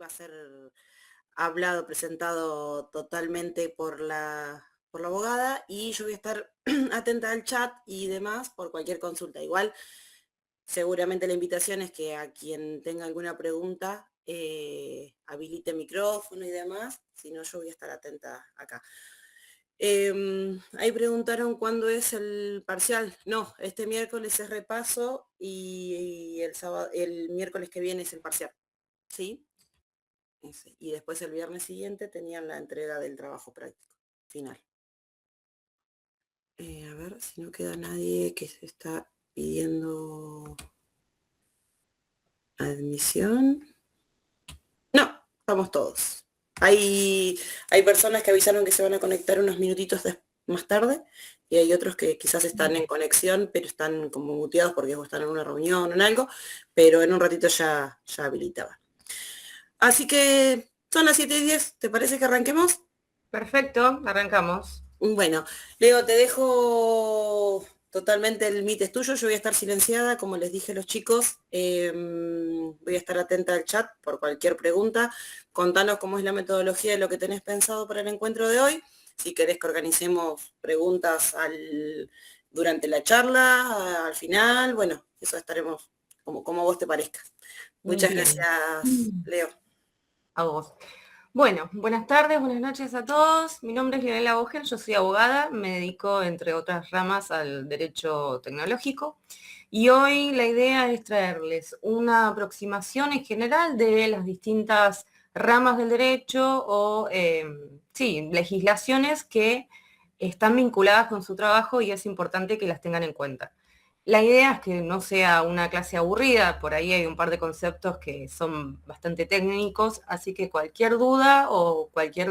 va a ser hablado, presentado totalmente por la abogada, y yo voy a estar atenta al chat y demás por cualquier consulta. Igual, seguramente la invitación es que a quien tenga alguna pregunta habilite micrófono y demás, si no yo voy a estar atenta acá. Ahí preguntaron cuándo es el parcial. No, este miércoles es repaso y el sábado, el miércoles que viene es el parcial, ¿sí? Y después el viernes siguiente tenían la entrega del trabajo práctico final. A ver si no queda nadie que se está pidiendo admisión. No, estamos todos. Hay personas que avisaron que se van a conectar unos minutitos más tarde y hay otros que quizás están en conexión, pero están como muteados porque están en una reunión o en algo, pero en un ratito ya habilitaba. Así que son las 7:10, ¿te parece que arranquemos? Perfecto, arrancamos. Bueno, Leo, te dejo totalmente, el Meet es tuyo, yo voy a estar silenciada, como les dije a los chicos, voy a estar atenta al chat por cualquier pregunta. Contanos cómo es la metodología de lo que tenés pensado para el encuentro de hoy, si querés que organicemos preguntas durante la charla, al final, bueno, eso estaremos como vos te parezca. Muchas Bien. gracias, Leo. A vos. Bueno, buenas tardes, buenas noches a todos. Mi nombre es Leonela Vogel, yo soy abogada, me dedico, entre otras ramas, al derecho tecnológico. Y hoy la idea es traerles una aproximación en general de las distintas ramas del derecho o, sí, legislaciones que están vinculadas con su trabajo y es importante que las tengan en cuenta. La idea es que no sea una clase aburrida, por ahí hay un par de conceptos que son bastante técnicos, así que cualquier duda o cualquier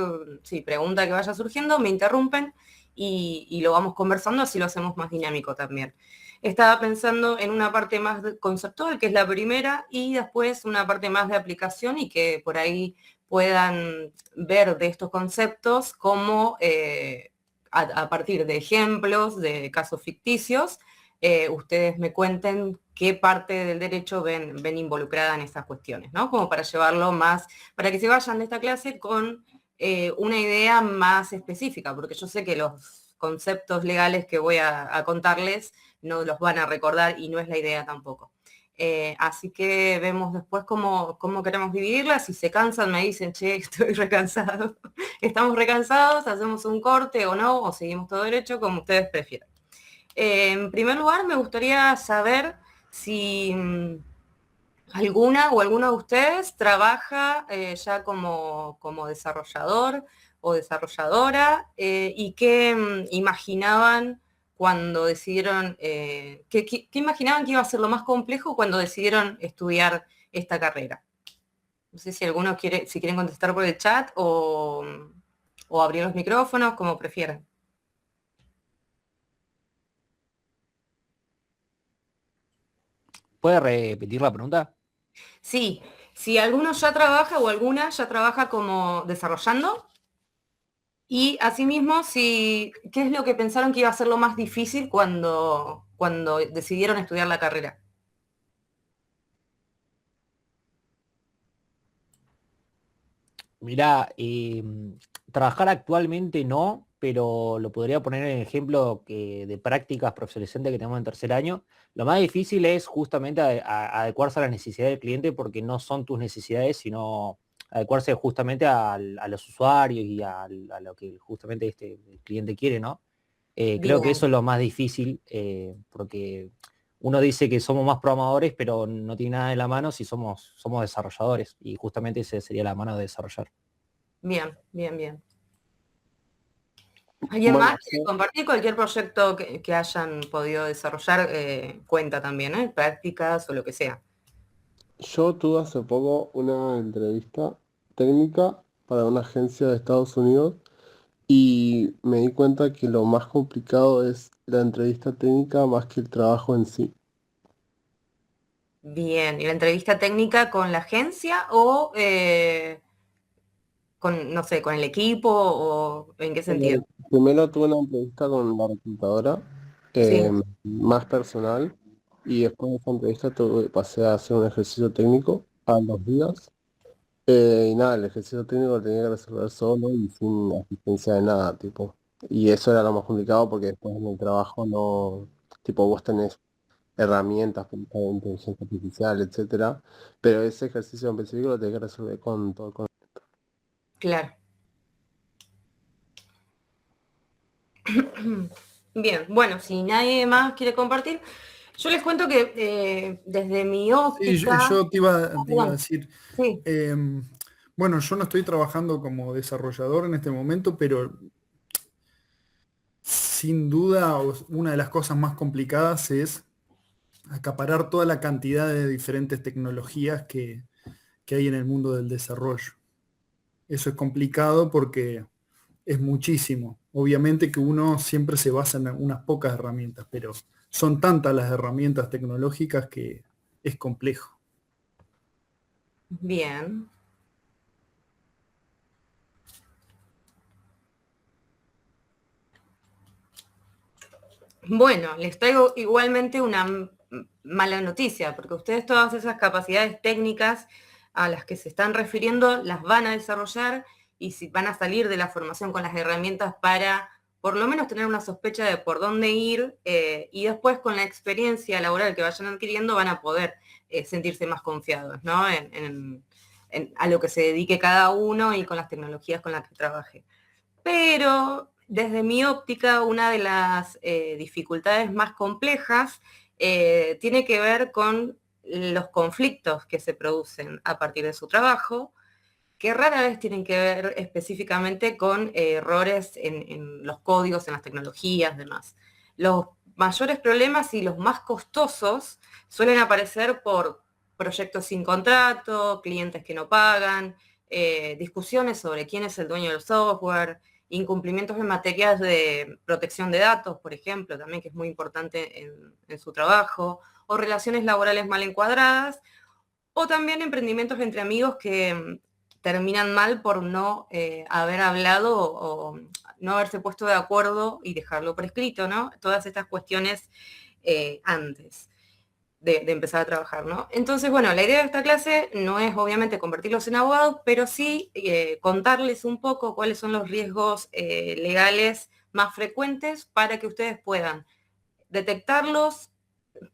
pregunta que vaya surgiendo, me interrumpen y lo vamos conversando, así lo hacemos más dinámico también. Estaba pensando en una parte más conceptual, que es la primera, y después una parte más de aplicación y que por ahí puedan ver de estos conceptos cómo a partir de ejemplos, de casos ficticios, ustedes me cuenten qué parte del derecho ven involucrada en estas cuestiones, ¿no? Como para llevarlo más, para que se vayan de esta clase con una idea más específica, porque yo sé que los conceptos legales que voy a contarles no los van a recordar y no es la idea tampoco. Así que vemos después cómo queremos dividirla. Si se cansan, me dicen, che, estoy recansado. Estamos recansados, hacemos un corte o no, o seguimos todo derecho, como ustedes prefieran. En primer lugar, me gustaría saber si alguna o alguno de ustedes trabaja ya como desarrollador o desarrolladora y qué imaginaban cuando decidieron, qué imaginaban que iba a ser lo más complejo cuando decidieron estudiar esta carrera. No sé si alguno si quieren contestar por el chat o abrir los micrófonos, como prefieran. ¿Puede repetir la pregunta? Sí, si alguno ya trabaja o alguna ya trabaja como desarrollando. Y asimismo, ¿qué es lo que pensaron que iba a ser lo más difícil cuando decidieron estudiar la carrera? Mirá, trabajar actualmente no, pero lo podría poner en ejemplo de prácticas profesionalizantes que tenemos en tercer año. Lo más difícil es justamente adecuarse a las necesidades del cliente porque no son tus necesidades, sino adecuarse justamente a los usuarios y a lo que justamente el cliente quiere, ¿no? Creo que Bien, eso es lo más difícil porque uno dice que somos más programadores, pero no tiene nada en la mano si somos desarrolladores y justamente esa sería la mano de desarrollar. bien, bien, bien. ¿Alguien Bueno, más quiere compartir cualquier proyecto que hayan podido desarrollar? Cuenta también, ¿eh? Prácticas o lo que sea. yo tuve hace poco una entrevista técnica para una agencia de Estados Unidos y me di cuenta que lo más complicado es la entrevista técnica más que el trabajo en sí. Bien, ¿y la entrevista técnica con la agencia o con, no sé, con el equipo o en qué sentido? Primero tuve una entrevista con la reclutadora Sí, más personal y después de esa entrevista pasé a hacer un ejercicio técnico a los días Y nada, el ejercicio técnico lo tenía que resolver solo y sin asistencia de nada, tipo. Y eso era lo más complicado porque después en el trabajo no, tipo, vos tenés herramientas para inteligencia artificial, etcétera, pero ese ejercicio en específico lo tenés que resolver con todo. Claro. Bien, bueno, si nadie más quiere compartir, yo les cuento que desde mi Sí, óptica, yo te iba a perdón, decir, sí, em, bueno, yo no estoy trabajando como desarrollador en este momento, pero sin duda una de las cosas más complicadas es acaparar toda la cantidad de diferentes tecnologías que hay en el mundo del desarrollo. Eso es complicado porque es muchísimo. Obviamente que uno siempre se basa en unas pocas herramientas, pero son tantas las herramientas tecnológicas que es complejo. bien. Bueno, les traigo igualmente una mala noticia, porque ustedes todas esas capacidades técnicas a las que se están refiriendo las van a desarrollar y si van a salir de la formación con las herramientas para por lo menos tener una sospecha de por dónde ir y después con la experiencia laboral que vayan adquiriendo van a poder sentirse más confiados, ¿no? A lo que se dedique cada uno y con las tecnologías con las que trabaje. Pero desde mi óptica, una de las dificultades más complejas tiene que ver con los conflictos que se producen a partir de su trabajo, que rara vez tienen que ver específicamente con errores en los códigos, en las tecnologías, demás. Los mayores problemas y los más costosos suelen aparecer por proyectos sin contrato, clientes que no pagan, discusiones sobre quién es el dueño del software, incumplimientos en materias de protección de datos, por ejemplo, también que es muy importante en su trabajo, o relaciones laborales mal encuadradas, o también emprendimientos entre amigos que terminan mal por no haber hablado o no haberse puesto de acuerdo y dejarlo por escrito, ¿no? Todas estas cuestiones antes de empezar a trabajar, ¿no? Entonces, bueno, la idea de esta clase no es obviamente convertirlos en abogados, pero sí contarles un poco cuáles son los riesgos legales más frecuentes para que ustedes puedan detectarlos,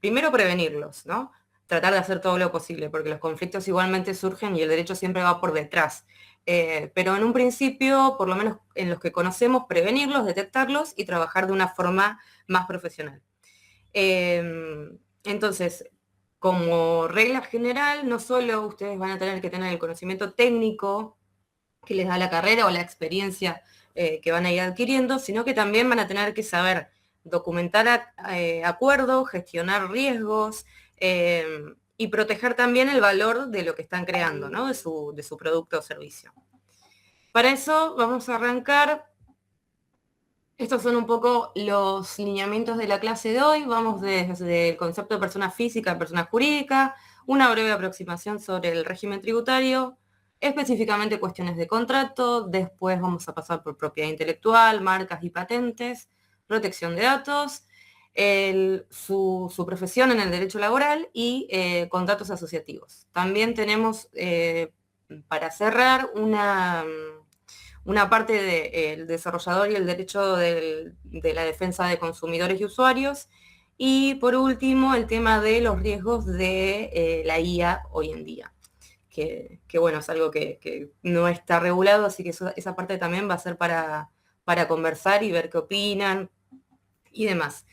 primero prevenirlos, ¿no? Tratar de hacer todo lo posible, porque los conflictos igualmente surgen y el derecho siempre va por detrás. Pero en un principio, por lo menos en los que conocemos, prevenirlos, detectarlos y trabajar de una forma más profesional. Entonces, como regla general, no solo ustedes van a tener que tener el conocimiento técnico que les da la carrera o la experiencia que van a ir adquiriendo, sino que también van a tener que saber documentar acuerdos, gestionar riesgos y proteger también el valor de lo que están creando, ¿no? de su producto o servicio. Para eso vamos a arrancar. Estos son un poco los lineamientos de la clase de hoy. Vamos desde el concepto de persona física a persona jurídica, una breve aproximación sobre el régimen tributario, específicamente cuestiones de contrato, después vamos a pasar por propiedad intelectual, marcas y patentes, protección de datos, su profesión en el derecho laboral y contratos asociativos. También tenemos, para cerrar, una parte del desarrollador y el derecho de la defensa de consumidores y usuarios. Y por último, el tema de los riesgos de la IA hoy en día, que bueno, es algo que no está regulado, así que esa parte también va a ser para conversar y ver qué opinan y demás.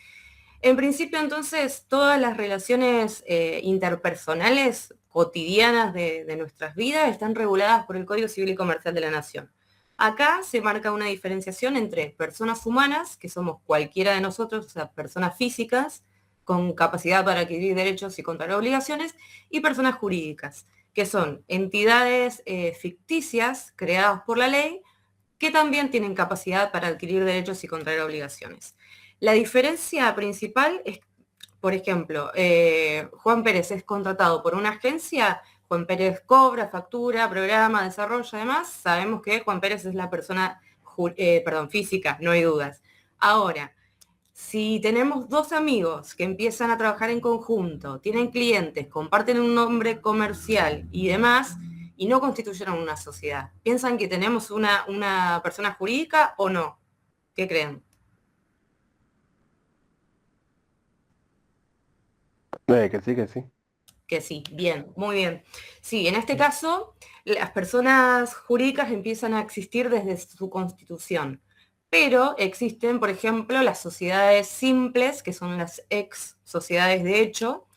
En principio, entonces, todas las relaciones interpersonales cotidianas de nuestras vidas están reguladas por el Código Civil y Comercial de la Nación. Acá se marca una diferenciación entre personas humanas, que somos cualquiera de nosotros, o sea, personas físicas, con capacidad para adquirir derechos y contraer obligaciones, y personas jurídicas, que son entidades ficticias creadas por la ley, que también tienen capacidad para adquirir derechos y contraer obligaciones. La diferencia principal es, por ejemplo, Juan Pérez es contratado por una agencia, Juan Pérez cobra, factura, programa, desarrolla, además, sabemos que Juan Pérez es la persona física, no hay dudas. Ahora, si tenemos dos amigos que empiezan a trabajar en conjunto, tienen clientes, comparten un nombre comercial y demás, y no constituyeron una sociedad. ¿Piensan que tenemos una persona jurídica o no? ¿Qué creen? Que sí, que sí. Que sí, bien, muy bien. Sí, en este caso, las personas jurídicas empiezan a existir desde su constitución, pero existen, por ejemplo, las sociedades simples, que son las ex sociedades de hecho,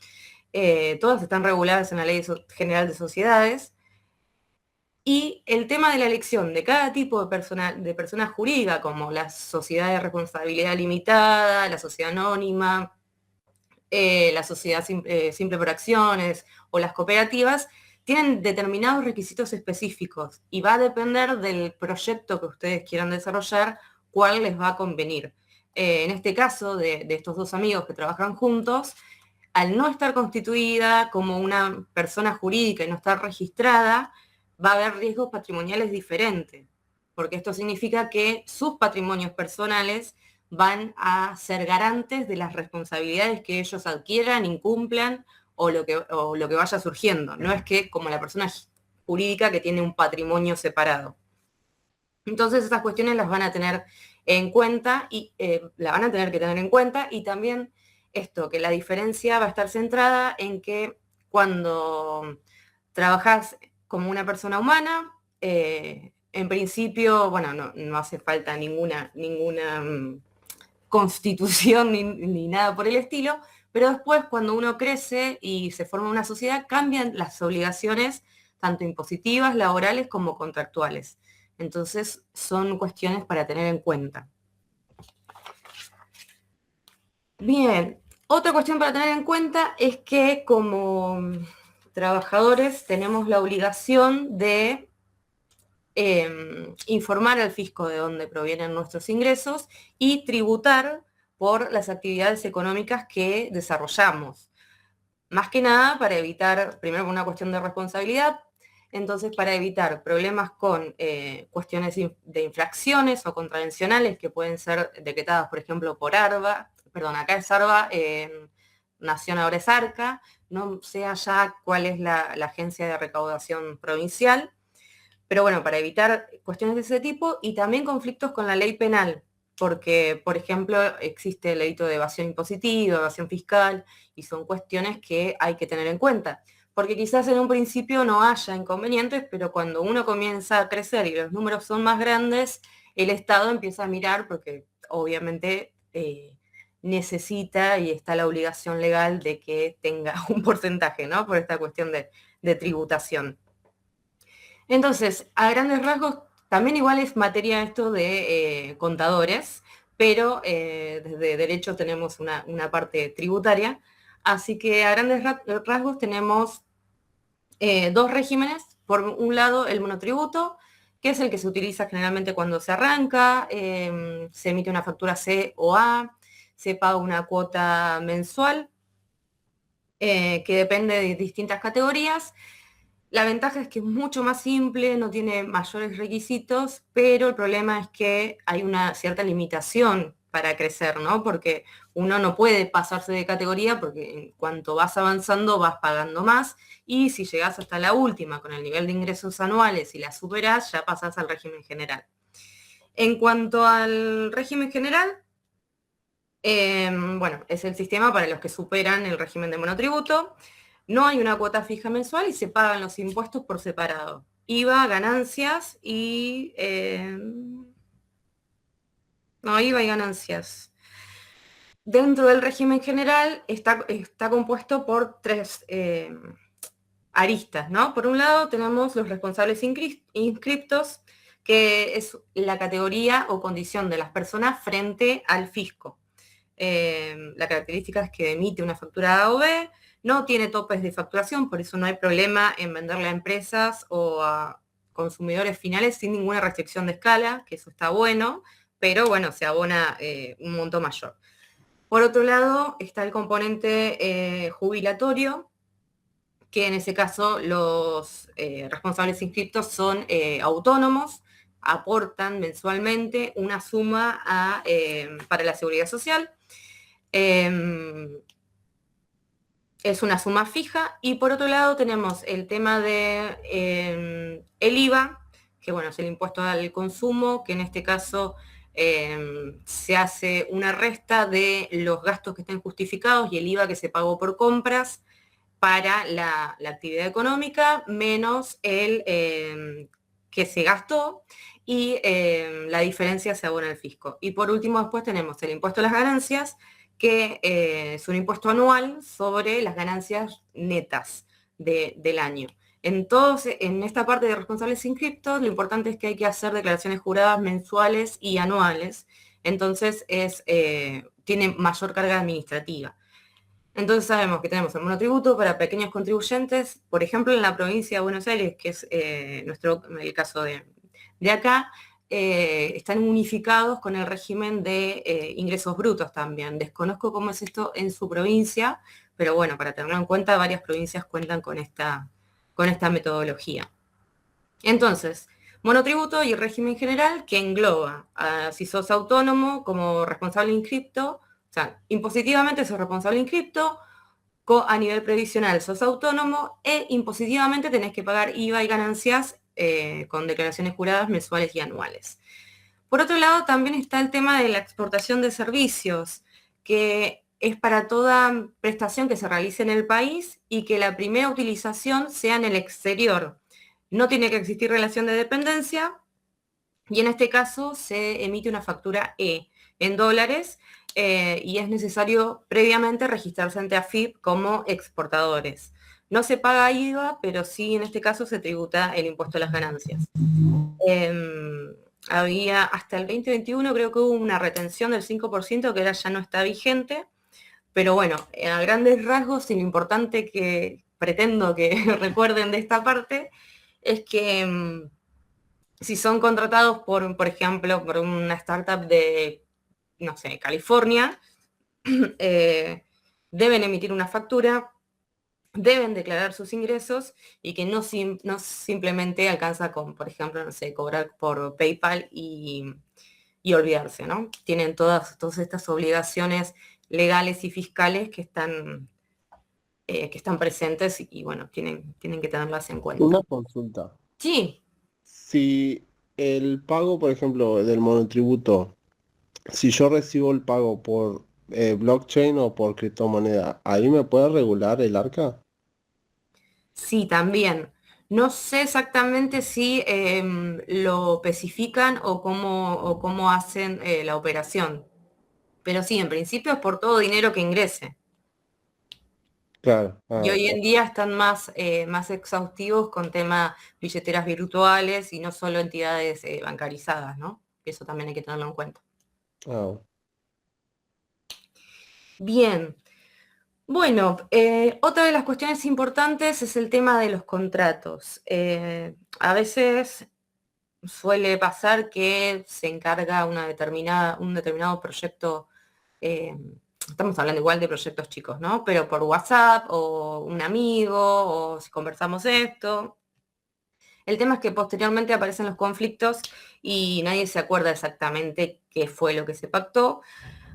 todas están reguladas en la Ley General de Sociedades, y el tema de la elección de cada tipo de persona jurídica, como la sociedad de responsabilidad limitada, la sociedad anónima, la sociedad simple por acciones o las cooperativas, tienen determinados requisitos específicos y va a depender del proyecto que ustedes quieran desarrollar cuál les va a convenir. En este caso de estos dos amigos que trabajan juntos, al no estar constituida como una persona jurídica y no estar registrada, va a haber riesgos patrimoniales diferentes, porque esto significa que sus patrimonios personales van a ser garantes de las responsabilidades que ellos adquieran, incumplan o lo que vaya surgiendo. No es que como la persona jurídica que tiene un patrimonio separado. Entonces esas cuestiones las van a tener en cuenta y la van a tener que tener en cuenta, y también esto, que la diferencia va a estar centrada en que cuando trabajas como una persona humana, en principio, bueno, no hace falta ninguna constitución ni nada por el estilo, pero después cuando uno crece y se forma una sociedad, cambian las obligaciones, tanto impositivas, laborales como contractuales. Entonces son cuestiones para tener en cuenta. Bien, otra cuestión para tener en cuenta es que como trabajadores tenemos la obligación de informar al fisco de dónde provienen nuestros ingresos y tributar por las actividades económicas que desarrollamos. Más que nada para evitar, primero por una cuestión de responsabilidad, entonces para evitar problemas con cuestiones de infracciones o contravencionales que pueden ser decretadas, por ejemplo, por ARBA, perdón, acá es ARBA, Nación ahora es ARCA, no sé allá cuál es la agencia de recaudación provincial, pero bueno, para evitar cuestiones de ese tipo y también conflictos con la ley penal, porque, por ejemplo, existe el delito de evasión impositiva, evasión fiscal, y son cuestiones que hay que tener en cuenta. Porque quizás en un principio no haya inconvenientes, pero cuando uno comienza a crecer y los números son más grandes, el Estado empieza a mirar, porque obviamente necesita y está la obligación legal de que tenga un porcentaje, ¿no? Por esta cuestión de tributación. Entonces, a grandes rasgos, también igual es materia esto de contadores, pero desde derecho tenemos una parte tributaria, así que a grandes rasgos tenemos dos regímenes. Por un lado, el monotributo, que es el que se utiliza generalmente cuando se arranca, se emite una factura C o A, se paga una cuota mensual, que depende de distintas categorías. La ventaja es que es mucho más simple, no tiene mayores requisitos, pero el problema es que hay una cierta limitación para crecer, ¿no? Porque uno no puede pasarse de categoría porque en cuanto vas avanzando vas pagando más, y si llegás hasta la última con el nivel de ingresos anuales y la superás, ya pasás al régimen general. En cuanto al régimen general, bueno, es el sistema para los que superan el régimen de monotributo. No hay una cuota fija mensual y se pagan los impuestos por separado. IVA, ganancias y... no, IVA y ganancias. Dentro del régimen general está compuesto por tres aristas, ¿no? Por un lado tenemos los responsables inscriptos, que es la categoría o condición de las personas frente al fisco. La característica es que emite una factura A o B, no tiene topes de facturación, por eso no hay problema en venderle a empresas o a consumidores finales sin ninguna restricción de escala, que eso está bueno, pero bueno, se abona un monto mayor. Por otro lado, está el componente jubilatorio, que en ese caso los responsables inscriptos son autónomos, aportan mensualmente una suma para la seguridad social. El es una suma fija, y por otro lado tenemos el tema de el IVA, que bueno, es el impuesto al consumo, que en este caso se hace una resta de los gastos que estén justificados y el IVA que se pagó por compras para la actividad económica, menos el que se gastó, y la diferencia se abona al fisco. Y por último después tenemos el impuesto a las ganancias, que es un impuesto anual sobre las ganancias netas del año. Entonces, en esta parte de responsables inscriptos, lo importante es que hay que hacer declaraciones juradas mensuales y anuales. Entonces, tiene mayor carga administrativa. Entonces sabemos que tenemos el monotributo para pequeños contribuyentes, por ejemplo, en la provincia de Buenos Aires, que es el caso de acá, están unificados con el régimen de ingresos brutos también. Desconozco cómo es esto en su provincia, pero bueno, para tenerlo en cuenta, varias provincias cuentan con esta metodología. Entonces, monotributo y régimen general que engloba si sos autónomo como responsable inscripto, o sea, impositivamente sos responsable inscripto, a nivel previsional sos autónomo e impositivamente tenés que pagar IVA y ganancias con declaraciones juradas mensuales y anuales. Por otro lado, también está el tema de la exportación de servicios, que es para toda prestación que se realice en el país y que la primera utilización sea en el exterior. No tiene que existir relación de dependencia y en este caso se emite una factura en dólares y es necesario previamente registrarse ante AFIP como exportadores. No se paga IVA, pero sí en este caso se tributa el impuesto a las ganancias. Había hasta el 2021 creo que hubo una retención del 5% que ahora ya no está vigente, pero bueno, a grandes rasgos y lo importante que pretendo que recuerden de esta parte es que si son contratados por ejemplo, por una startup de, no sé, California, deben emitir una factura, deben declarar sus ingresos y que no simplemente alcanza con, por ejemplo, no sé, cobrar por PayPal y olvidarse, ¿no? Tienen todas estas obligaciones legales y fiscales que están presentes y bueno, tienen que tenerlas en cuenta. Una consulta. Sí, Si el pago, por ejemplo, del monotributo, si yo recibo el pago por blockchain o por criptomoneda, ¿ahí me puede regular el arca? sí, también. No sé exactamente si lo especifican o cómo hacen la operación, pero sí, en principio es por todo dinero que ingrese. Claro. Y hoy en Ok. día están más exhaustivos con tema billeteras virtuales y no solo entidades bancarizadas, ¿no? Eso también hay que tenerlo en cuenta. Ah, Bien. Bueno, otra de las cuestiones importantes es el tema de los contratos. A veces suele pasar que se encarga un determinado proyecto, estamos hablando igual de proyectos chicos, ¿no? Pero por WhatsApp o un amigo o si conversamos esto. El tema es que posteriormente aparecen los conflictos y nadie se acuerda exactamente qué fue lo que se pactó.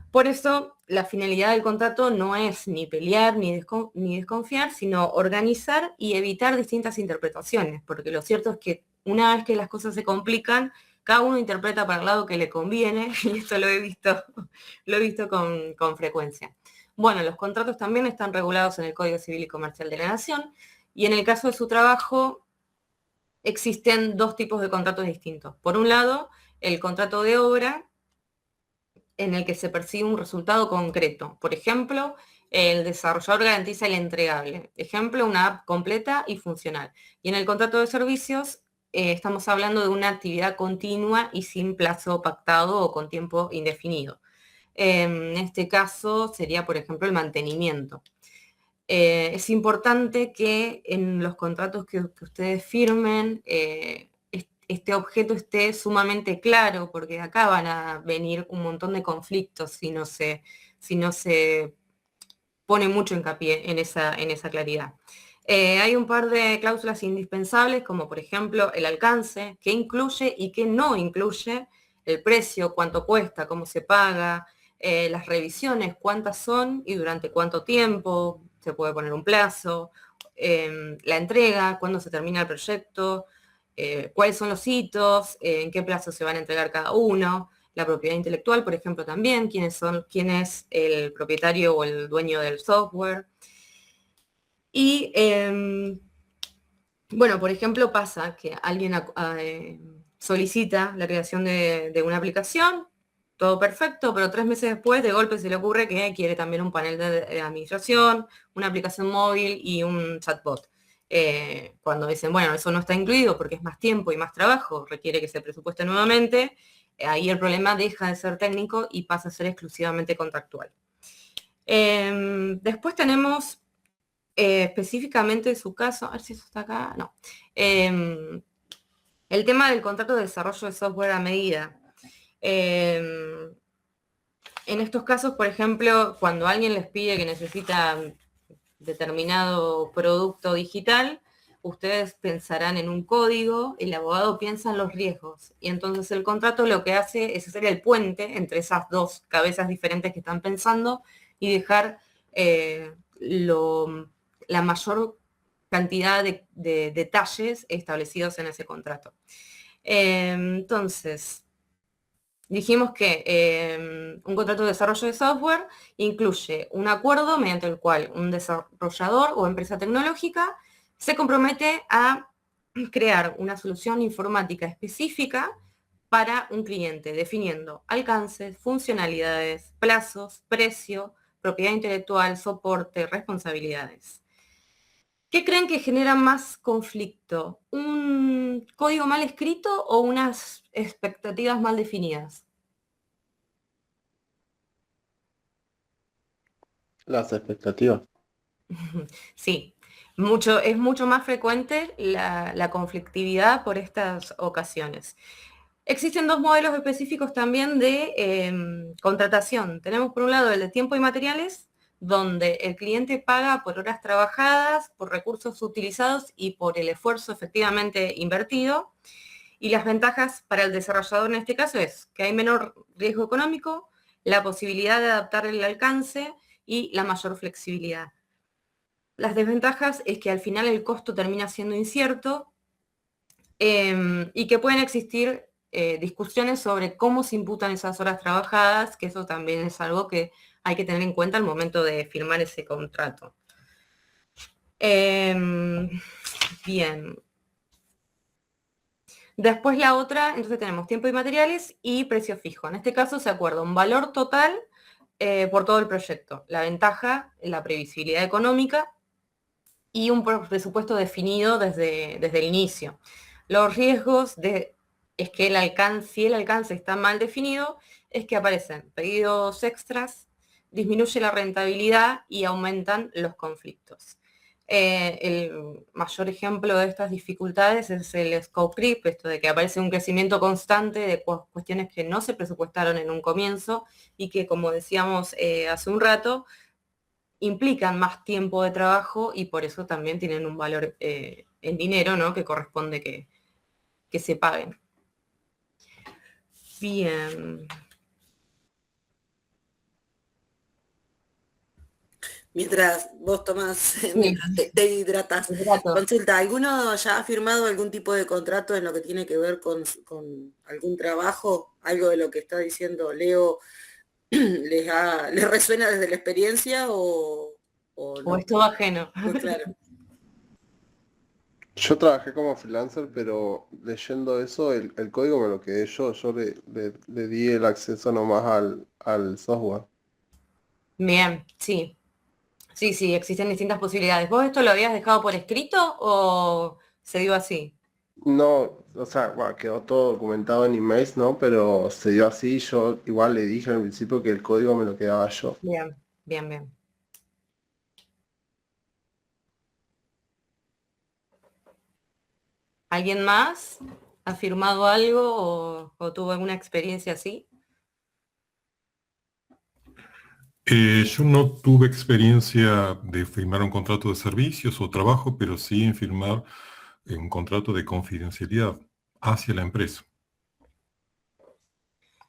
Por eso, la finalidad del contrato no es ni pelear ni desconfiar, sino organizar y evitar distintas interpretaciones, porque lo cierto es que una vez que las cosas se complican, cada uno interpreta para el lado que le conviene, y esto lo he visto con frecuencia. Bueno, los contratos también están regulados en el Código Civil y Comercial de la Nación, y en el caso de su trabajo existen dos tipos de contratos distintos. Por un lado, el contrato de obra, en el que se persigue un resultado concreto. Por ejemplo, el desarrollador garantiza el entregable. Ejemplo, una app completa y funcional. Y en el contrato de servicios estamos hablando de una actividad continua y sin plazo pactado o con tiempo indefinido. En este caso sería, por ejemplo, el mantenimiento. Es importante que en los contratos que ustedes firmen, este objeto esté sumamente claro, porque acá van a venir un montón de conflictos si no se pone mucho hincapié en esa claridad. Hay un par de cláusulas indispensables, como por ejemplo el alcance, qué incluye y qué no incluye, el precio, cuánto cuesta, cómo se paga, las revisiones, cuántas son y durante cuánto tiempo, se puede poner un plazo, la entrega, cuándo se termina el proyecto, cuáles son los hitos, en qué plazo se van a entregar cada uno, la propiedad intelectual, por ejemplo, también, quién es el propietario o el dueño del software. Y, bueno, por ejemplo, pasa que alguien solicita la creación de una aplicación, todo perfecto, pero 3 meses después de golpe se le ocurre que quiere también un panel de administración, una aplicación móvil y un chatbot. Cuando dicen, bueno, eso no está incluido porque es más tiempo y más trabajo, requiere que se presupueste nuevamente, ahí el problema deja de ser técnico y pasa a ser exclusivamente contractual. Después tenemos específicamente su caso, a ver si eso está acá, no. El tema del contrato de desarrollo de software a medida. En estos casos, por ejemplo, cuando alguien les pide que necesita determinado producto digital, ustedes pensarán en un código, el abogado piensa en los riesgos, y entonces el contrato lo que hace es hacer el puente entre esas dos cabezas diferentes que están pensando y dejar la mayor cantidad de detalles establecidos en ese contrato. Entonces, dijimos que un contrato de desarrollo de software incluye un acuerdo mediante el cual un desarrollador o empresa tecnológica se compromete a crear una solución informática específica para un cliente, definiendo alcances, funcionalidades, plazos, precio, propiedad intelectual, soporte, responsabilidades. ¿Qué creen que genera más conflicto? ¿Un código mal escrito o unas expectativas mal definidas? Las expectativas. Sí, es mucho más frecuente la conflictividad por estas ocasiones. Existen 2 modelos específicos también de contratación. Tenemos por un lado el de tiempo y materiales, donde el cliente paga por horas trabajadas, por recursos utilizados y por el esfuerzo efectivamente invertido. Y las ventajas para el desarrollador en este caso es que hay menor riesgo económico, la posibilidad de adaptar el alcance y la mayor flexibilidad. Las desventajas es que al final el costo termina siendo incierto y que pueden existir discusiones sobre cómo se imputan esas horas trabajadas, que eso también es algo que hay que tener en cuenta al momento de firmar ese contrato. Bien. Después la otra, entonces tenemos tiempo y materiales y precio fijo. En este caso se acuerda un valor total por todo el proyecto. La ventaja, la previsibilidad económica y un presupuesto definido desde el inicio. Los riesgos es que si el alcance está mal definido, es que aparecen pedidos extras, disminuye la rentabilidad y aumentan los conflictos. El mayor ejemplo de estas dificultades es el scope creep, esto de que aparece un crecimiento constante de cuestiones que no se presupuestaron en un comienzo y que, como decíamos hace un rato, implican más tiempo de trabajo y por eso también tienen un valor en dinero, ¿no? Que corresponde que se paguen. Bien. Mientras vos tomás, Sí. mientras te hidratas. Hidrato. Consulta, ¿alguno ya ha firmado algún tipo de contrato en lo que tiene que ver con algún trabajo? ¿Algo de lo que está diciendo Leo les resuena desde la experiencia o O no? es todo ajeno. Pues claro. Yo trabajé como freelancer, pero leyendo eso, el código me lo quedé yo le di el acceso nomás al software. Bien, sí. Sí, existen distintas posibilidades. ¿Vos esto lo habías dejado por escrito o se dio así? No, o sea, bueno, quedó todo documentado en emails, ¿no? Pero se dio así, yo igual le dije al principio que el código me lo quedaba yo. Bien, bien, bien. ¿Alguien más ha firmado algo o tuvo alguna experiencia así? Yo no tuve experiencia de firmar un contrato de servicios o trabajo, pero sí en firmar un contrato de confidencialidad hacia la empresa.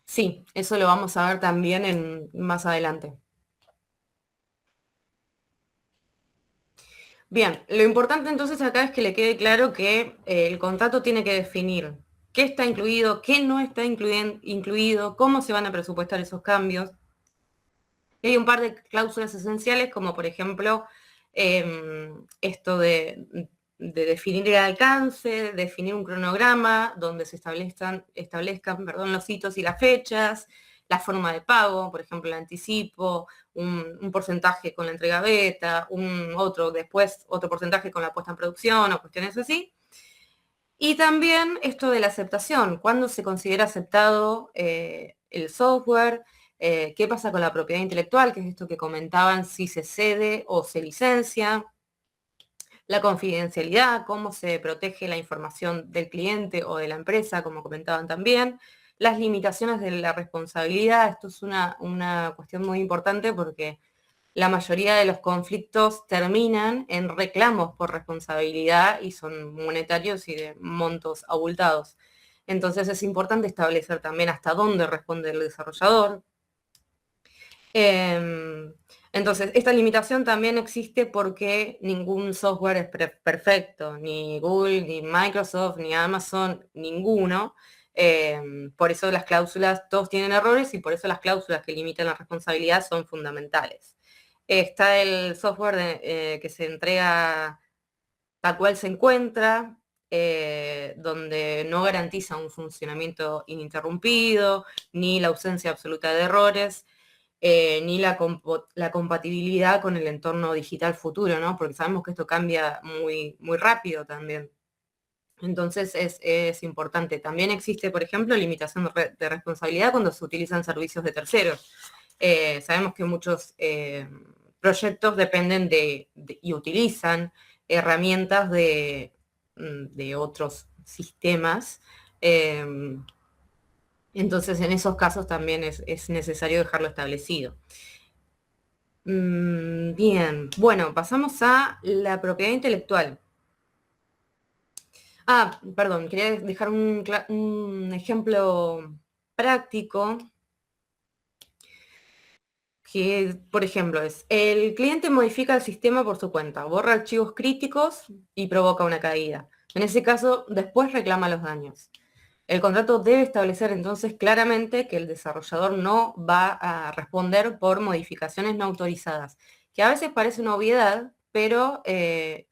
Sí, eso lo vamos a ver también más adelante. Bien, lo importante entonces acá es que le quede claro que el contrato tiene que definir qué está incluido, qué no está incluido, cómo se van a presupuestar esos cambios. Y hay un par de cláusulas esenciales, como por ejemplo esto de definir el alcance, definir un cronograma donde se establezcan los hitos y las fechas, la forma de pago, por ejemplo, el anticipo, un porcentaje con la entrega beta, después otro porcentaje con la puesta en producción o cuestiones así. Y también esto de la aceptación, cuándo se considera aceptado el software, qué pasa con la propiedad intelectual, que es esto que comentaban, si se cede o se licencia, la confidencialidad, cómo se protege la información del cliente o de la empresa, como comentaban también, las limitaciones de la responsabilidad. Esto es una cuestión muy importante porque la mayoría de los conflictos terminan en reclamos por responsabilidad y son monetarios y de montos abultados. Entonces es importante establecer también hasta dónde responde el desarrollador. Entonces, esta limitación también existe porque ningún software es perfecto, ni Google, ni Microsoft, ni Amazon, ninguno. Por eso las cláusulas, todos tienen errores y por eso las cláusulas que limitan la responsabilidad son fundamentales. Está el software que se entrega tal cual se encuentra, donde no garantiza un funcionamiento ininterrumpido, ni la ausencia absoluta de errores, ni la compatibilidad con el entorno digital futuro, ¿no? Porque sabemos que esto cambia muy, muy rápido también. Entonces es importante. También existe, por ejemplo, limitación de responsabilidad cuando se utilizan servicios de terceros. Sabemos que muchos proyectos dependen y utilizan herramientas de otros sistemas. Entonces, en esos casos también es necesario dejarlo establecido. Bien, bueno, pasamos a la propiedad intelectual. Perdón, quería dejar un ejemplo práctico que, por ejemplo, el cliente modifica el sistema por su cuenta, borra archivos críticos y provoca una caída. En ese caso, después reclama los daños. El contrato debe establecer entonces claramente que el desarrollador no va a responder por modificaciones no autorizadas, que a veces parece una obviedad, pero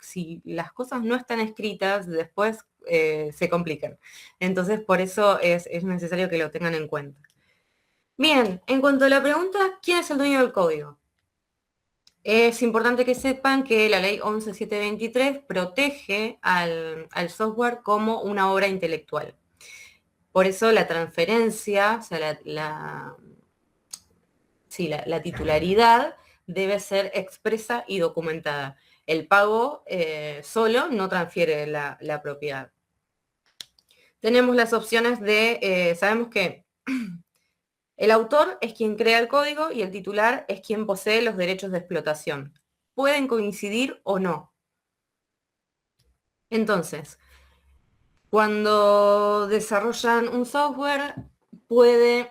si las cosas no están escritas, después se complican. Entonces, por eso es necesario que lo tengan en cuenta. Bien, en cuanto a la pregunta, ¿quién es el dueño del código? Es importante que sepan que la ley 11723 protege al software como una obra intelectual. Por eso la transferencia, o sea, la titularidad debe ser expresa y documentada. El pago solo no transfiere la propiedad. Tenemos las opciones sabemos que el autor es quien crea el código y el titular es quien posee los derechos de explotación. Pueden coincidir o no. Entonces, cuando desarrollan un software, pueden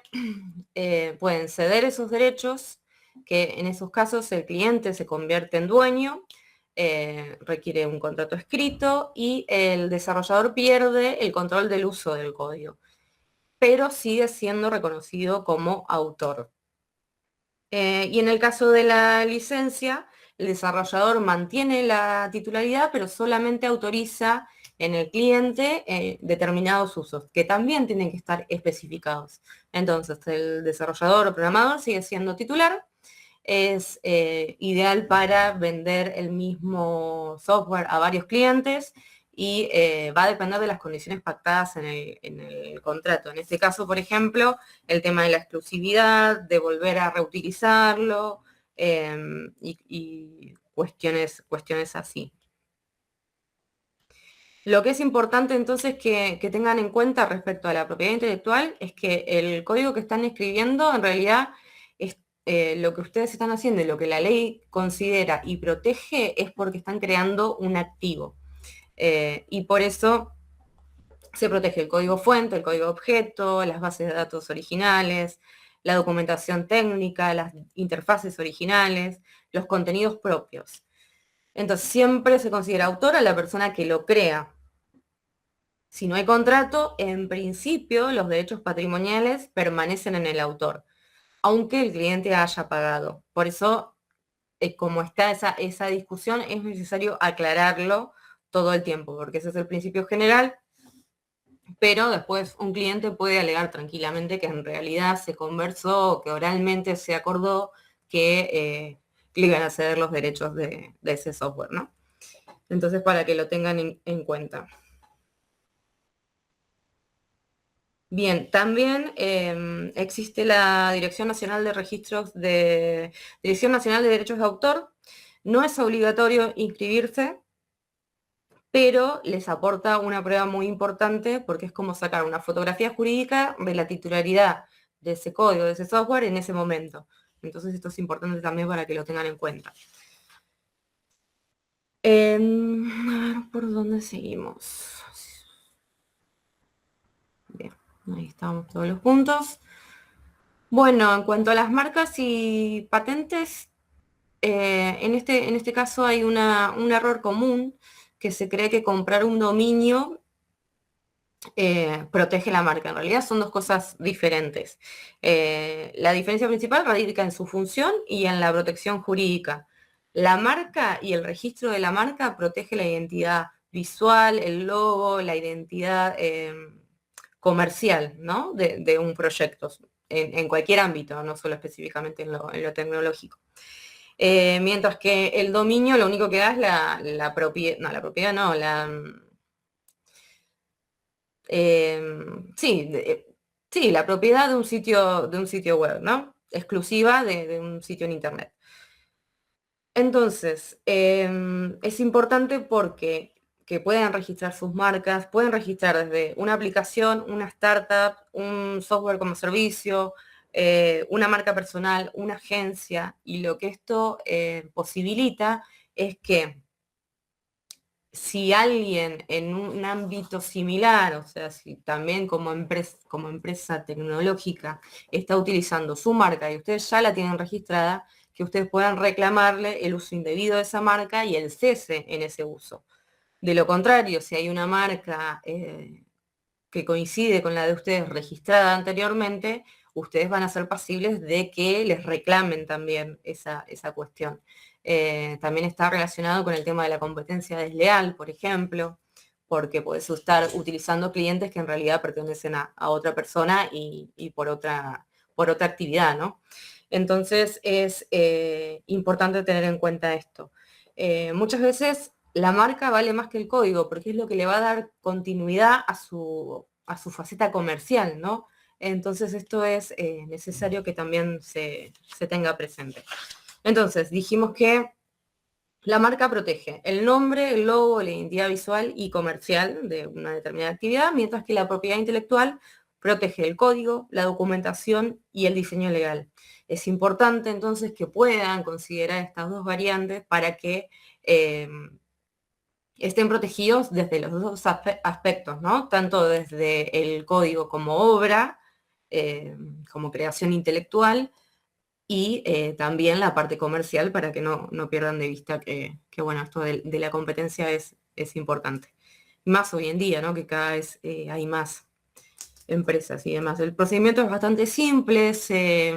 ceder esos derechos, que en esos casos el cliente se convierte en dueño, requiere un contrato escrito y el desarrollador pierde el control del uso del código, pero sigue siendo reconocido como autor. Y en el caso de la licencia, el desarrollador mantiene la titularidad, pero solamente autoriza en el cliente determinados usos, que también tienen que estar especificados. Entonces, el desarrollador o programador sigue siendo titular, es ideal para vender el mismo software a varios clientes y va a depender de las condiciones pactadas en el contrato. En este caso, por ejemplo, el tema de la exclusividad, de volver a reutilizarlo y cuestiones así. Lo que es importante entonces que tengan en cuenta respecto a la propiedad intelectual es que el código que están escribiendo en realidad es lo que ustedes están haciendo y lo que la ley considera y protege es porque están creando un activo. Y por eso se protege el código fuente, el código objeto, las bases de datos originales, la documentación técnica, las interfaces originales, los contenidos propios. Entonces siempre se considera autor a la persona que lo crea. Si no hay contrato, en principio los derechos patrimoniales permanecen en el autor, aunque el cliente haya pagado. Por eso, como está esa discusión, es necesario aclararlo todo el tiempo, porque ese es el principio general, pero después un cliente puede alegar tranquilamente que en realidad se conversó, que oralmente se acordó que le iban a ceder los derechos de ese software, ¿no? Entonces, para que lo tengan en cuenta. Bien, también existe la Dirección Nacional de Registros Dirección Nacional de Derechos de Autor. No es obligatorio inscribirse, pero les aporta una prueba muy importante porque es como sacar una fotografía jurídica de la titularidad de ese código, de ese software en ese momento. Entonces esto es importante también para que lo tengan en cuenta. A ver, ¿por dónde seguimos? Bien, ahí estamos todos los puntos. Bueno, en cuanto a las marcas y patentes, en este caso hay un error común, que se cree que comprar un dominio protege la marca. En realidad son dos cosas diferentes. La diferencia principal radica en su función y en la protección jurídica. La marca y el registro de la marca protege la identidad visual, el logo, la identidad comercial, ¿no? de un proyecto, en cualquier ámbito, no solo específicamente en lo tecnológico. Mientras que el dominio lo único que da es la propiedad, no, la propiedad no, sí, la propiedad de un sitio web, ¿no? Exclusiva de un sitio en internet. Entonces, es importante porque que puedan registrar sus marcas, pueden registrar desde una aplicación, una startup, un software como servicio, una marca personal, una agencia, y lo que esto posibilita es que si alguien en un ámbito similar, o sea, si también como empresa tecnológica está utilizando su marca y ustedes ya la tienen registrada, que ustedes puedan reclamarle el uso indebido de esa marca y el cese en ese uso. De lo contrario, si hay una marca que coincide con la de ustedes registrada anteriormente, ustedes van a ser pasibles de que les reclamen también esa cuestión. También está relacionado con el tema de la competencia desleal, por ejemplo, porque puedes estar utilizando clientes que en realidad pertenecen a otra persona y por otra actividad, ¿no? Entonces es importante tener en cuenta esto. Muchas veces la marca vale más que el código, porque es lo que le va a dar continuidad a su faceta comercial, ¿no? Entonces esto es necesario que también se tenga presente. Entonces, dijimos que la marca protege el nombre, el logo, la identidad visual y comercial de una determinada actividad, mientras que la propiedad intelectual protege el código, la documentación y el diseño legal. Es importante entonces que puedan considerar estas dos variantes para que estén protegidos desde los dos aspectos, ¿no? Tanto desde el código como obra, como creación intelectual, y también la parte comercial para que no pierdan de vista que bueno, esto de la competencia es importante. Más hoy en día, ¿no? Que cada vez hay más empresas y demás. El procedimiento es bastante simple, se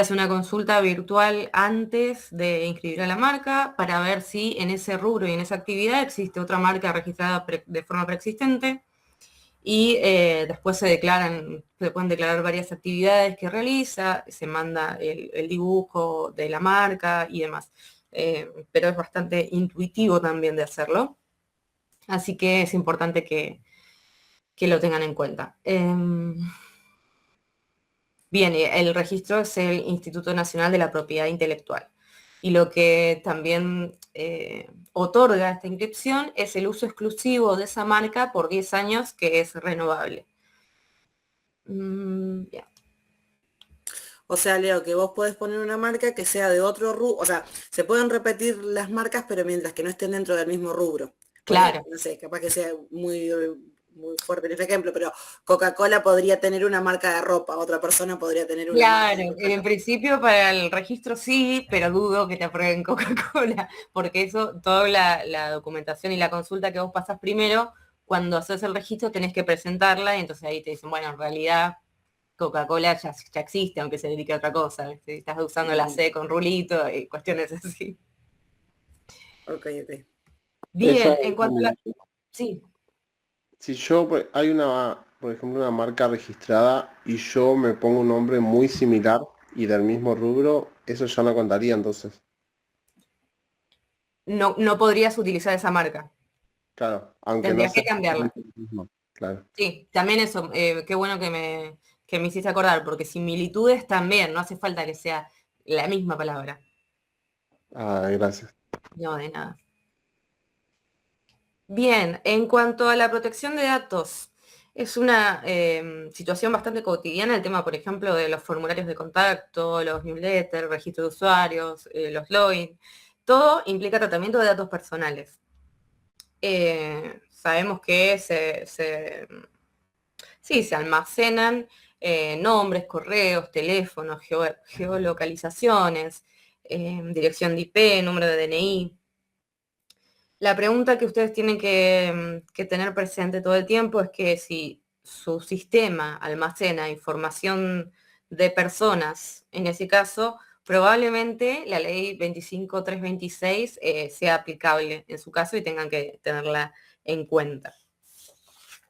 hace una consulta virtual antes de inscribir a la marca para ver si en ese rubro y en esa actividad existe otra marca registrada de forma preexistente, y después se pueden declarar varias actividades que realiza, se manda el dibujo de la marca y demás. Pero es bastante intuitivo también de hacerlo, así que es importante que lo tengan en cuenta. Bien, el registro es el Instituto Nacional de la Propiedad Intelectual. Y lo que también otorga esta inscripción es el uso exclusivo de esa marca por 10 años, que es renovable. Bien. O sea, Leo, que vos podés poner una marca que sea de otro rubro, o sea, se pueden repetir las marcas, pero mientras que no estén dentro del mismo rubro. Claro. No sé, capaz que sea muy muy fuerte en ese ejemplo, pero Coca-Cola podría tener una marca de ropa, otra persona podría tener una marca de Claro, ropa. en principio para el registro sí, pero dudo que te aprueben Coca-Cola, porque eso, toda la documentación y la consulta que vos pasás primero, cuando haces el registro tenés que presentarla y entonces ahí te dicen, bueno, en realidad Coca-Cola ya existe, aunque se dedique a otra cosa, ¿viste? Estás usando la C con rulito y cuestiones así. Ok. Esa Bien, en es cuanto a la... Sí. Si yo, hay una, por ejemplo, una marca registrada y yo me pongo un nombre muy similar y del mismo rubro, eso ya no contaría entonces. No podrías utilizar esa marca. Claro, aunque no Tendrías que sea cambiarla. exactamente lo mismo. Claro. Sí, también eso, qué bueno que me hiciste acordar, porque similitudes también, no hace falta que sea la misma palabra. Ah, gracias. No, de nada. Bien, en cuanto a la protección de datos, es una situación bastante cotidiana el tema, por ejemplo, de los formularios de contacto, los newsletters, registro de usuarios, los login. Todo implica tratamiento de datos personales. Sabemos que sí, se almacenan nombres, correos, teléfonos, geolocalizaciones, dirección de IP, número de DNI. La pregunta que ustedes tienen que tener presente todo el tiempo es que si su sistema almacena información de personas, en ese caso, probablemente la ley 25326 sea aplicable en su caso y tengan que tenerla en cuenta.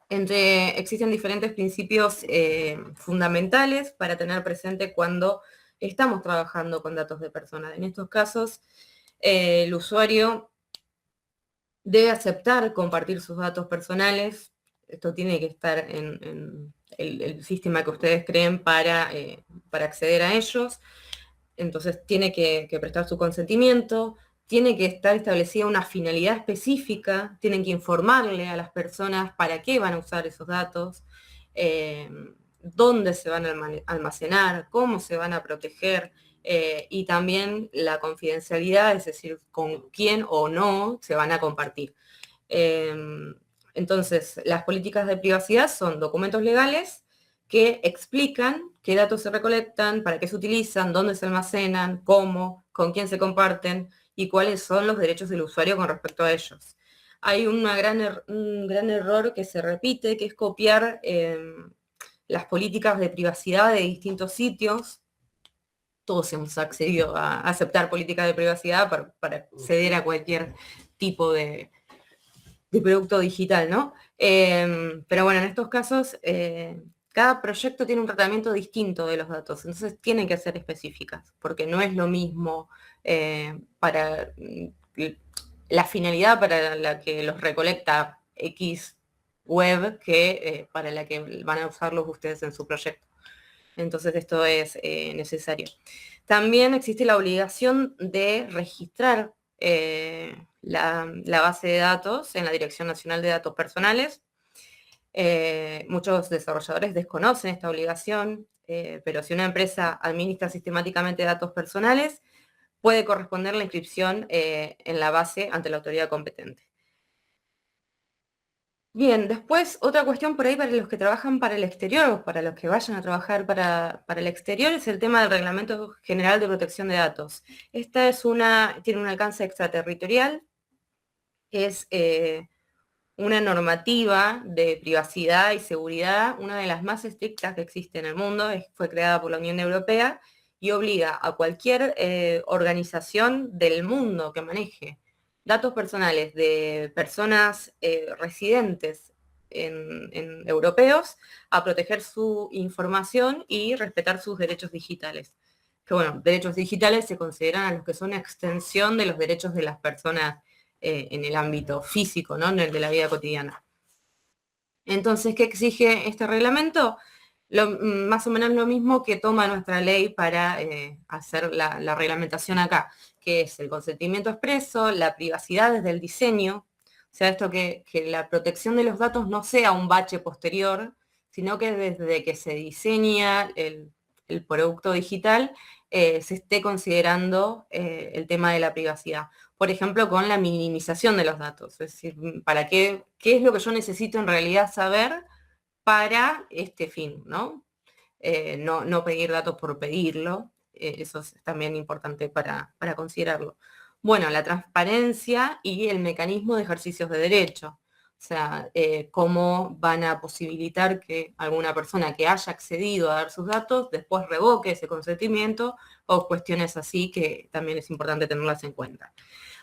Existen diferentes principios fundamentales para tener presente cuando estamos trabajando con datos de personas. En estos casos, el usuario debe aceptar compartir sus datos personales. Esto tiene que estar en el sistema que ustedes creen para acceder a ellos. Entonces tiene que prestar su consentimiento, tiene que estar establecida una finalidad específica, tienen que informarle a las personas para qué van a usar esos datos, dónde se van a almacenar, cómo se van a proteger, y también la confidencialidad, es decir, con quién o no se van a compartir. Entonces, las políticas de privacidad son documentos legales que explican qué datos se recolectan, para qué se utilizan, dónde se almacenan, cómo, con quién se comparten y cuáles son los derechos del usuario con respecto a ellos. Hay un gran error que se repite, que es copiar las políticas de privacidad de distintos sitios. Todos hemos accedido a aceptar políticas de privacidad para acceder a cualquier tipo de producto digital, ¿no? Pero bueno, en estos casos, cada proyecto tiene un tratamiento distinto de los datos, entonces tienen que ser específicas, porque no es lo mismo para la finalidad para la que los recolecta X web que para la que van a usarlos ustedes en su proyecto. Entonces esto es necesario. También existe la obligación de registrar la base de datos en la Dirección Nacional de Datos Personales. Muchos desarrolladores desconocen esta obligación, pero si una empresa administra sistemáticamente datos personales, puede corresponder la inscripción en la base ante la autoridad competente. Bien, después otra cuestión por ahí para los que trabajan para el exterior o para los que vayan a trabajar para el exterior es el tema del Reglamento General de Protección de Datos. Esta tiene un alcance extraterritorial, es una normativa de privacidad y seguridad, una de las más estrictas que existe en el mundo, fue creada por la Unión Europea y obliga a cualquier organización del mundo que maneje datos personales de personas residentes en europeos a proteger su información y respetar sus derechos digitales. Que bueno, derechos digitales se consideran a los que son extensión de los derechos de las personas en el ámbito físico, ¿no? En el de la vida cotidiana. Entonces, ¿qué exige este reglamento? Más o menos lo mismo que toma nuestra ley para hacer la reglamentación acá, que es el consentimiento expreso, la privacidad desde el diseño, o sea, esto que la protección de los datos no sea un bache posterior, sino que desde que se diseña el producto digital se esté considerando el tema de la privacidad. por ejemplo, con la minimización de los datos. Es decir, ¿para qué es lo que yo necesito en realidad saber para este fin, ¿no? No pedir datos por pedirlo, eso es también importante para considerarlo. Bueno, la transparencia y el mecanismo de ejercicios de derecho. O sea, cómo van a posibilitar que alguna persona que haya accedido a dar sus datos después revoque ese consentimiento o cuestiones así que también es importante tenerlas en cuenta.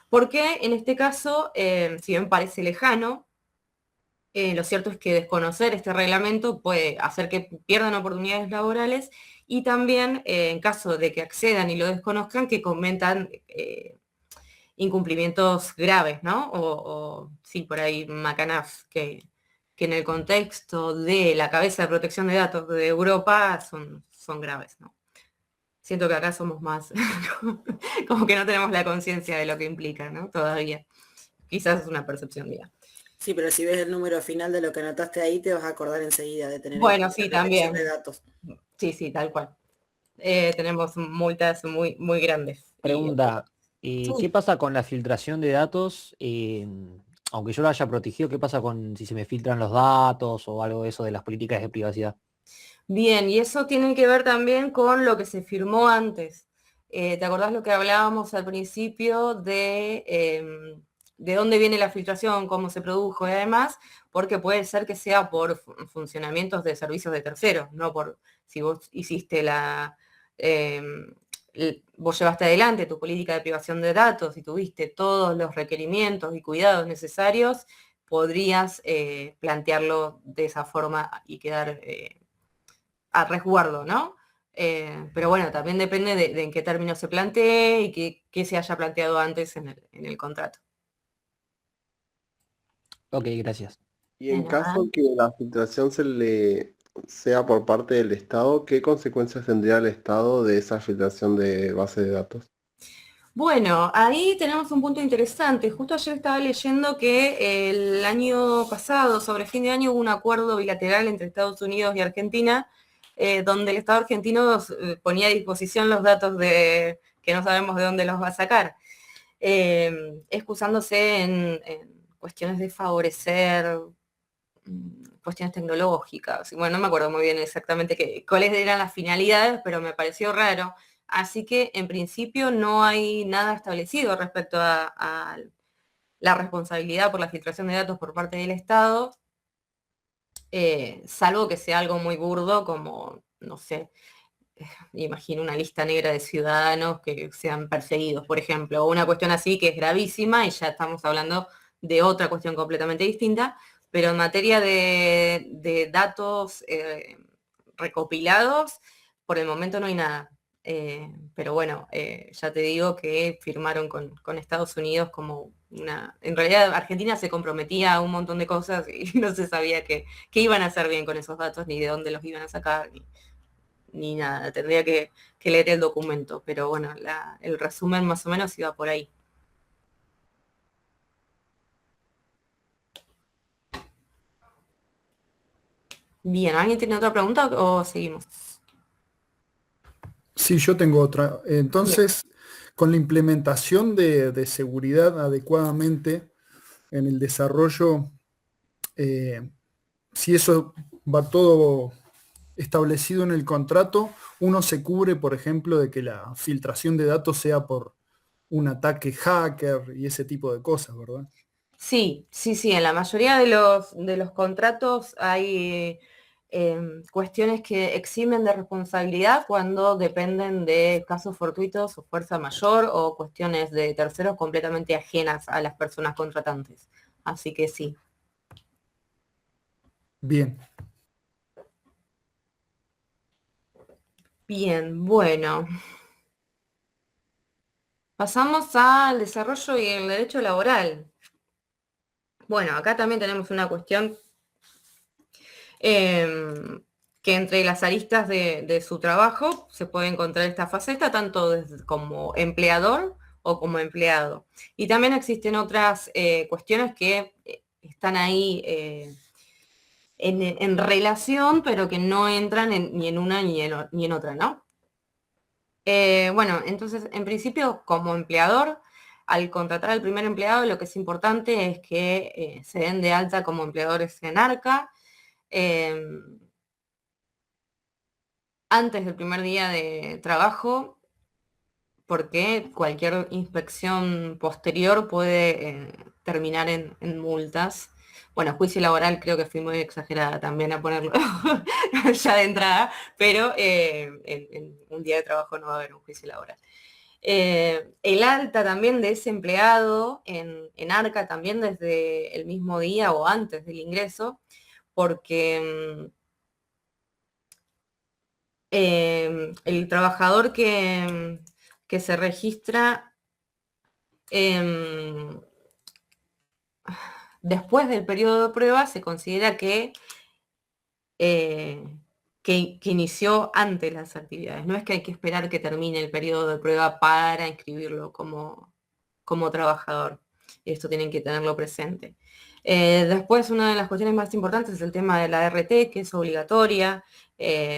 Porque en este caso, si bien parece lejano, lo cierto es que desconocer este reglamento puede hacer que pierdan oportunidades laborales y también, en caso de que accedan y lo desconozcan, que cometan incumplimientos graves, ¿no? O sí, por ahí macanaz, que en el contexto de la cabeza de protección de datos de Europa son graves, ¿no? Siento que acá somos más, como que no tenemos la conciencia de lo que implica, ¿no? Todavía. Quizás es una percepción mía. Sí, pero si ves el número final de lo que anotaste ahí, te vas a acordar enseguida de tener Bueno, en sí, cuenta la protección también. de datos. Sí, tal cual. Tenemos multas muy, muy grandes. Pregunta, Sí. ¿qué pasa con la filtración de datos? Aunque yo lo haya protegido, ¿qué pasa con si se me filtran los datos o algo de eso de las políticas de privacidad? Bien, y eso tiene que ver también con lo que se firmó antes. ¿Te acordás lo que hablábamos al principio de dónde viene la filtración, cómo se produjo y además? Porque puede ser que sea por funcionamientos de servicios de terceros, no por si vos hiciste vos llevaste adelante tu política de privación de datos y tuviste todos los requerimientos y cuidados necesarios, podrías plantearlo de esa forma y quedar a resguardo, ¿no? Pero bueno, también depende de en qué términos se plantee y qué se haya planteado antes en el contrato. Ok, gracias. Y De en nada. caso que la filtración sea por parte del Estado, ¿qué consecuencias tendría el Estado de esa filtración de base de datos? Bueno, ahí tenemos un punto interesante. Justo ayer estaba leyendo que el año pasado, sobre fin de año, hubo un acuerdo bilateral entre Estados Unidos y Argentina, donde el Estado argentino ponía a disposición los datos que no sabemos de dónde los va a sacar, excusándose en cuestiones de favorecer cuestiones tecnológicas. Bueno, no me acuerdo muy bien exactamente cuáles eran las finalidades, pero me pareció raro. Así que en principio no hay nada establecido respecto a la responsabilidad por la filtración de datos por parte del Estado, salvo que sea algo muy burdo como, no sé, imagino una lista negra de ciudadanos que sean perseguidos, por ejemplo, o una cuestión así que es gravísima y ya estamos hablando de otra cuestión completamente distinta, pero en materia de datos recopilados, por el momento no hay nada. Pero bueno, ya te digo que firmaron con Estados Unidos como una... En realidad Argentina se comprometía a un montón de cosas y no se sabía qué iban a hacer bien con esos datos, ni de dónde los iban a sacar, ni nada. Tendría que leer el documento, pero bueno, el resumen más o menos iba por ahí. Bien, ¿alguien tiene otra pregunta o seguimos? Sí, yo tengo otra. Entonces, con la implementación de seguridad adecuadamente en el desarrollo, si eso va todo establecido en el contrato, uno se cubre, por ejemplo, de que la filtración de datos sea por un ataque hacker y ese tipo de cosas, ¿verdad? Sí, en la mayoría de los contratos hay cuestiones que eximen de responsabilidad cuando dependen de casos fortuitos o fuerza mayor o cuestiones de terceros completamente ajenas a las personas contratantes. Así que sí. Bien. Bien, bueno. Pasamos al desarrollo y el derecho laboral. Bueno, acá también tenemos una cuestión que entre las aristas de su trabajo se puede encontrar esta faceta tanto como empleador o como empleado. Y también existen otras cuestiones que están ahí en relación, pero que no entran ni en una ni en otra, ¿no? Bueno, entonces, en principio, como empleador, al contratar al primer empleado, lo que es importante es que se den de alta como empleadores en ARCA. Antes del primer día de trabajo, porque cualquier inspección posterior puede terminar en multas. Bueno, juicio laboral creo que fui muy exagerada también a ponerlo ya de entrada, pero en un día de trabajo no va a haber un juicio laboral. El alta también de ese empleado en ARCA también desde el mismo día o antes del ingreso, porque el trabajador que se registra después del periodo de prueba se considera que inició antes las actividades. No es que hay que esperar que termine el periodo de prueba para inscribirlo como trabajador. Esto tienen que tenerlo presente. Después, una de las cuestiones más importantes es el tema de la RT, que es obligatoria,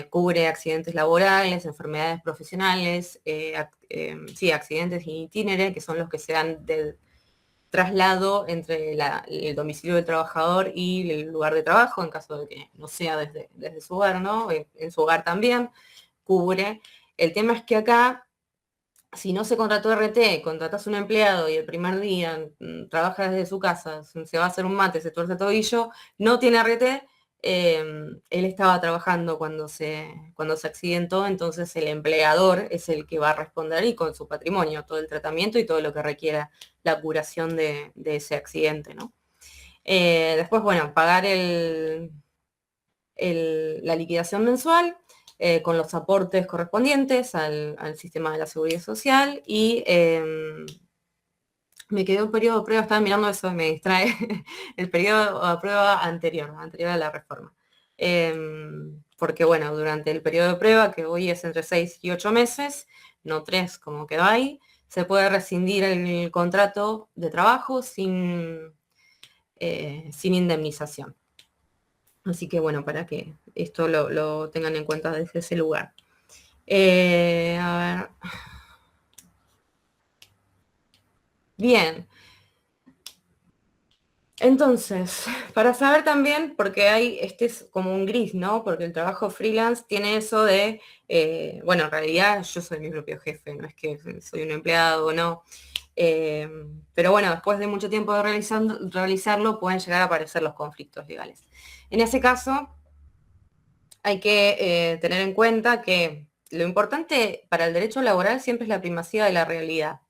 cubre accidentes laborales, enfermedades profesionales, accidentes in itinere, que son los que se dan del traslado entre el domicilio del trabajador y el lugar de trabajo, en caso de que no sea desde su hogar, ¿no? En su hogar también cubre. El tema es que acá, si no se contrató RT, contratas un empleado y el primer día trabaja desde su casa, se va a hacer un mate, se tuerce el tobillo, no tiene RT, él estaba trabajando cuando se accidentó, entonces el empleador es el que va a responder y con su patrimonio, todo el tratamiento y todo lo que requiera la curación de ese accidente, ¿no? Después, bueno, pagar la liquidación mensual, con los aportes correspondientes al sistema de la seguridad social y me quedó un periodo de prueba, estaba mirando eso y me distrae, el periodo de prueba anterior a la reforma. Porque bueno, durante el periodo de prueba, que hoy es entre 6 y 8 meses, no 3 como quedó ahí, se puede rescindir el contrato de trabajo sin indemnización. Así que bueno, para que esto lo tengan en cuenta desde ese lugar. A ver. Bien. Entonces, para saber también, porque este es como un gris, ¿no? Porque el trabajo freelance tiene eso de, bueno, en realidad yo soy mi propio jefe, no es que soy un empleado o no. Pero bueno, después de mucho tiempo de realizarlo, pueden llegar a aparecer los conflictos legales. En ese caso, hay que tener en cuenta que lo importante para el derecho laboral siempre es la primacía de la realidad.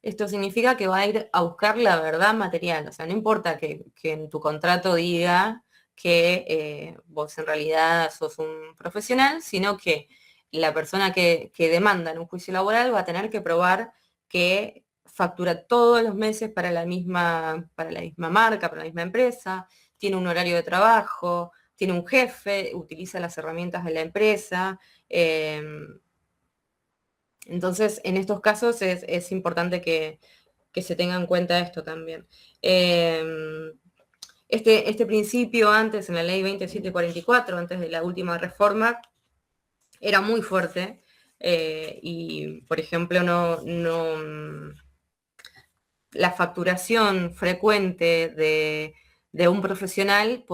Esto significa que va a ir a buscar la verdad material. O sea, no importa que en tu contrato diga que vos en realidad sos un profesional, sino que la persona que demanda en un juicio laboral va a tener que probar que factura todos los meses para la misma marca, para la misma empresa, tiene un horario de trabajo, tiene un jefe, utiliza las herramientas de la empresa. Entonces, en estos casos es importante que se tenga en cuenta esto también. Este principio antes, en la ley 2744, antes de la última reforma, era muy fuerte y, por ejemplo, la facturación frecuente de un profesional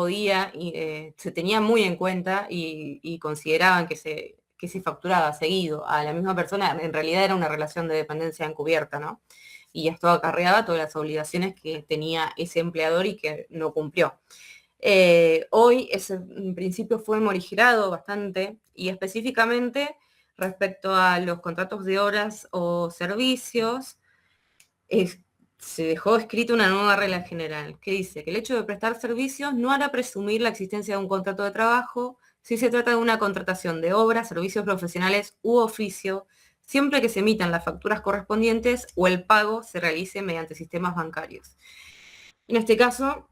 se tenía muy en cuenta y consideraban que se facturaba seguido a la misma persona. En realidad era una relación de dependencia encubierta, ¿no? Y esto acarreaba todas las obligaciones que tenía ese empleador y que no cumplió. Hoy ese principio fue morigerado bastante y específicamente respecto a los contratos de horas o servicios, se dejó escrita una nueva regla general que dice que el hecho de prestar servicios no hará presumir la existencia de un contrato de trabajo si se trata de una contratación de obras, servicios profesionales u oficio, siempre que se emitan las facturas correspondientes o el pago se realice mediante sistemas bancarios. En este caso,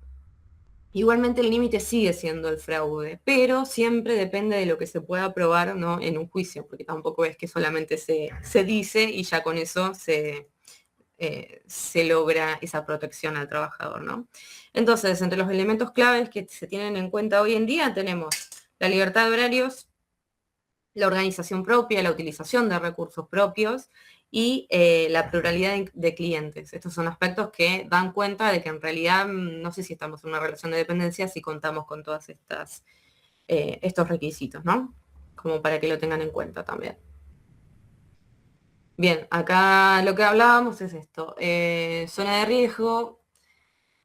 igualmente el límite sigue siendo el fraude, pero siempre depende de lo que se pueda probar, ¿no?, en un juicio, porque tampoco es que solamente se dice y ya con eso se logra esa protección al trabajador, ¿no? Entonces, entre los elementos claves que se tienen en cuenta hoy en día tenemos la libertad de horarios, la organización propia, la utilización de recursos propios y la pluralidad de clientes. Estos son aspectos que dan cuenta de que en realidad no sé si estamos en una relación de dependencia si contamos con todas estos requisitos, ¿no? Como para que lo tengan en cuenta también. Bien, acá lo que hablábamos es esto. Zona de riesgo,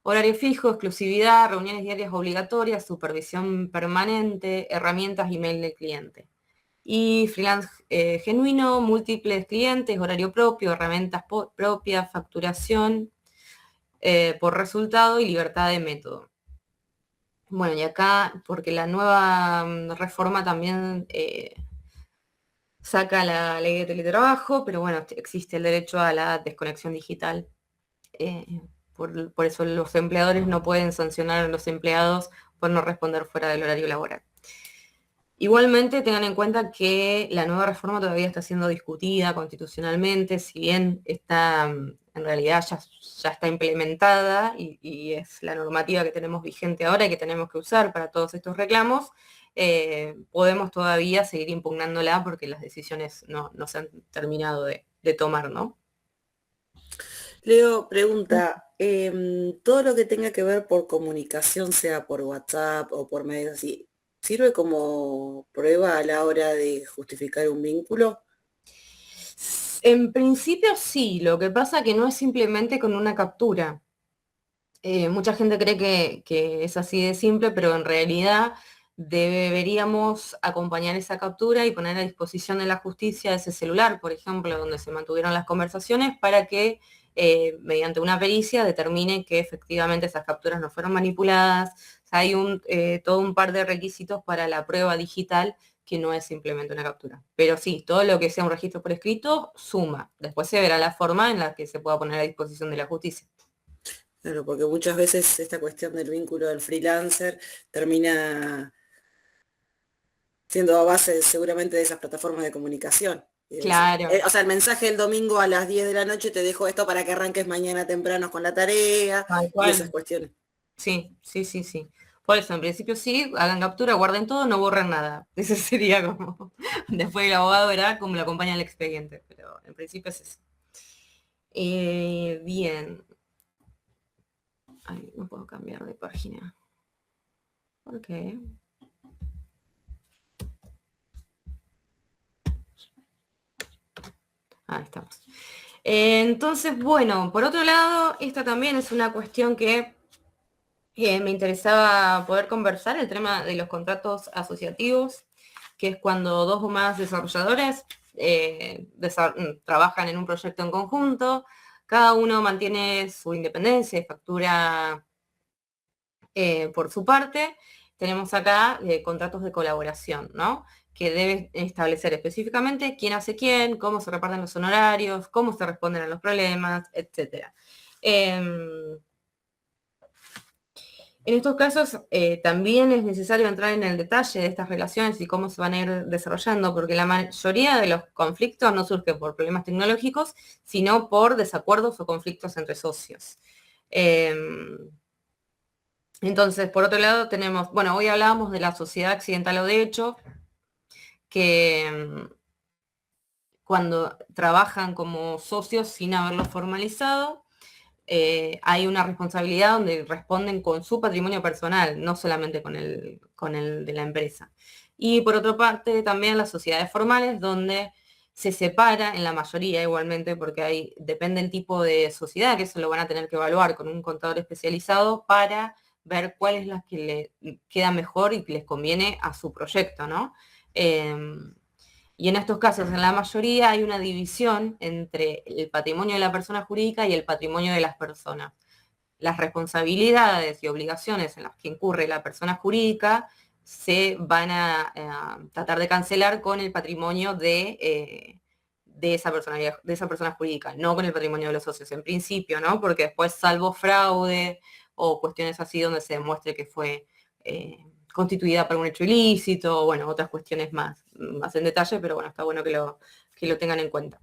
horario fijo, exclusividad, reuniones diarias obligatorias, supervisión permanente, herramientas y mail del cliente. Y freelance genuino, múltiples clientes, horario propio, herramientas propias, facturación por resultado y libertad de método. Bueno, y acá, porque la nueva reforma también saca la ley de teletrabajo, pero bueno, existe el derecho a la desconexión digital. Por eso los empleadores no pueden sancionar a los empleados por no responder fuera del horario laboral. Igualmente tengan en cuenta que la nueva reforma todavía está siendo discutida constitucionalmente, si bien está, en realidad ya está implementada y es la normativa que tenemos vigente ahora y que tenemos que usar para todos estos reclamos, podemos todavía seguir impugnándola porque las decisiones no se han terminado de tomar, ¿no? Leo, pregunta, todo lo que tenga que ver por comunicación, sea por WhatsApp o por medios así, ¿sirve como prueba a la hora de justificar un vínculo? En principio sí, lo que pasa que no es simplemente con una captura. Mucha gente cree que es así de simple, pero en realidad deberíamos acompañar esa captura y poner a disposición de la justicia ese celular, por ejemplo, donde se mantuvieron las conversaciones, para que mediante una pericia determine que efectivamente esas capturas no fueron manipuladas. O sea, hay todo un par de requisitos para la prueba digital que no es simplemente una captura. Pero sí, todo lo que sea un registro por escrito suma. Después se verá la forma en la que se pueda poner a disposición de la justicia. Claro, porque muchas veces esta cuestión del vínculo del freelancer termina siendo a base seguramente de esas plataformas de comunicación. Claro. O sea, el mensaje del domingo a las 10 de la noche, te dejo esto para que arranques mañana temprano con la tarea Tal y cual. esas cuestiones. Sí. Por eso, en principio sí, hagan captura, guarden todo, no borren nada. Ese sería como, después el abogado verá cómo lo acompaña el expediente, pero en principio es eso. Bien. Ay, no puedo cambiar de página. ¿Por qué? Ahí estamos. Entonces, bueno, por otro lado, esta también es una cuestión que me interesaba poder conversar, el tema de los contratos asociativos, que es cuando dos o más desarrolladores trabajan en un proyecto en conjunto, cada uno mantiene su independencia y factura por su parte. Tenemos acá contratos de colaboración, ¿no? Que deben establecer específicamente quién hace quién, cómo se reparten los honorarios, cómo se responden a los problemas, etc. En estos casos también es necesario entrar en el detalle de estas relaciones y cómo se van a ir desarrollando, porque la mayoría de los conflictos no surgen por problemas tecnológicos, sino por desacuerdos o conflictos entre socios. Entonces, por otro lado tenemos, bueno, hoy hablábamos de la sociedad accidental o de hecho, que cuando trabajan como socios sin haberlo formalizado, hay una responsabilidad donde responden con su patrimonio personal, no solamente con el de la empresa. Y por otra parte, también las sociedades formales, donde se separa, en la mayoría igualmente, porque depende del tipo de sociedad, que eso lo van a tener que evaluar con un contador especializado para ver cuál es la que le queda mejor y que les conviene a su proyecto, ¿no? Y en estos casos, en la mayoría, hay una división entre el patrimonio de la persona jurídica y el patrimonio de las personas. Las responsabilidades y obligaciones en las que incurre la persona jurídica se van a tratar de cancelar con el patrimonio de esa persona jurídica, no con el patrimonio de los socios en principio, ¿no? Porque después, salvo fraude o cuestiones así donde se demuestre que fue constituida por un hecho ilícito, bueno, otras cuestiones más en detalle, pero bueno, está bueno que lo tengan en cuenta.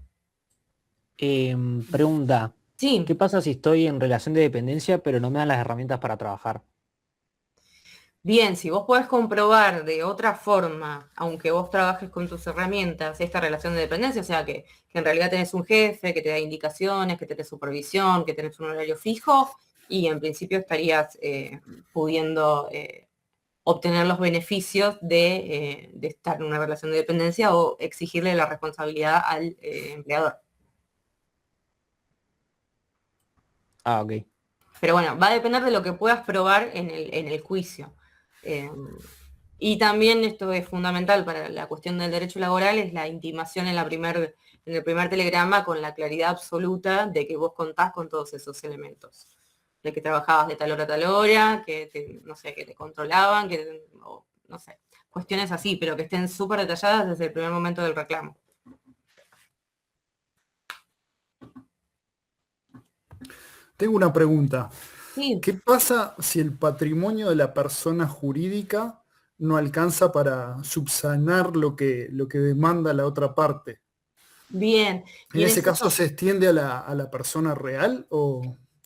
Pregunta, Sí. ¿qué pasa si estoy en relación de dependencia pero no me dan las herramientas para trabajar? Bien, si vos podés comprobar de otra forma, aunque vos trabajes con tus herramientas, esta relación de dependencia, o sea, que en realidad tenés un jefe, que te da indicaciones, que tenés supervisión, que tenés un horario fijo, y en principio estarías pudiendo obtener los beneficios de estar en una relación de dependencia o exigirle la responsabilidad al empleador. Ah, ok. Pero bueno, va a depender de lo que puedas probar en el juicio. Eh, y también esto es fundamental para la cuestión del derecho laboral, es la intimación en el primer telegrama con la claridad absoluta de que vos contás con todos esos elementos. De que trabajabas de tal hora a tal hora, no sé, que te controlaban, no sé, cuestiones así, pero que estén súper detalladas desde el primer momento del reclamo. Tengo una pregunta. Sí, ¿Qué pasa si el patrimonio de la persona jurídica no alcanza para subsanar lo que demanda la otra parte? bien. ¿En Y en ese ese caso se extiende a la persona real o...?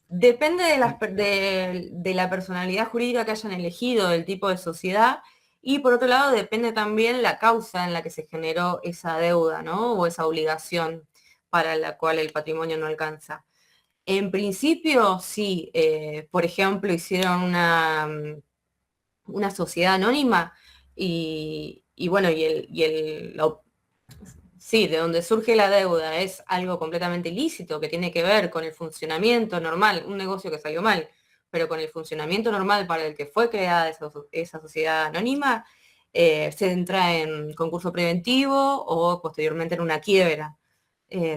depende de la personalidad jurídica que hayan elegido, del tipo de sociedad, y por otro lado depende también la causa en la que se generó esa deuda, ¿no? O esa obligación para la cual el patrimonio no alcanza. En principio, sí, por ejemplo, hicieron una sociedad anónima y bueno, sí, de donde surge la deuda es algo completamente ilícito que tiene que ver con el funcionamiento normal, un negocio que salió mal, pero con el funcionamiento normal para el que fue creada esa sociedad anónima, se entra en concurso preventivo o posteriormente en una quiebra.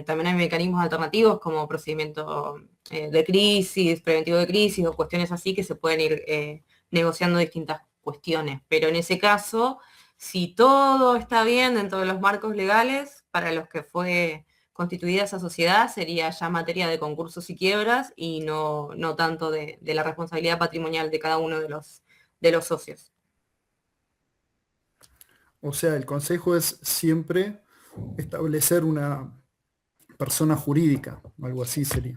También hay mecanismos alternativos como procedimiento de crisis, preventivo de crisis o cuestiones así que se pueden ir negociando distintas cuestiones. Pero en ese caso, si todo está bien dentro de los marcos legales para los que fue constituida esa sociedad, sería ya materia de concursos y quiebras y no tanto de la responsabilidad patrimonial de cada uno de los socios. O sea, el consejo es siempre establecer una persona jurídica, algo así sería.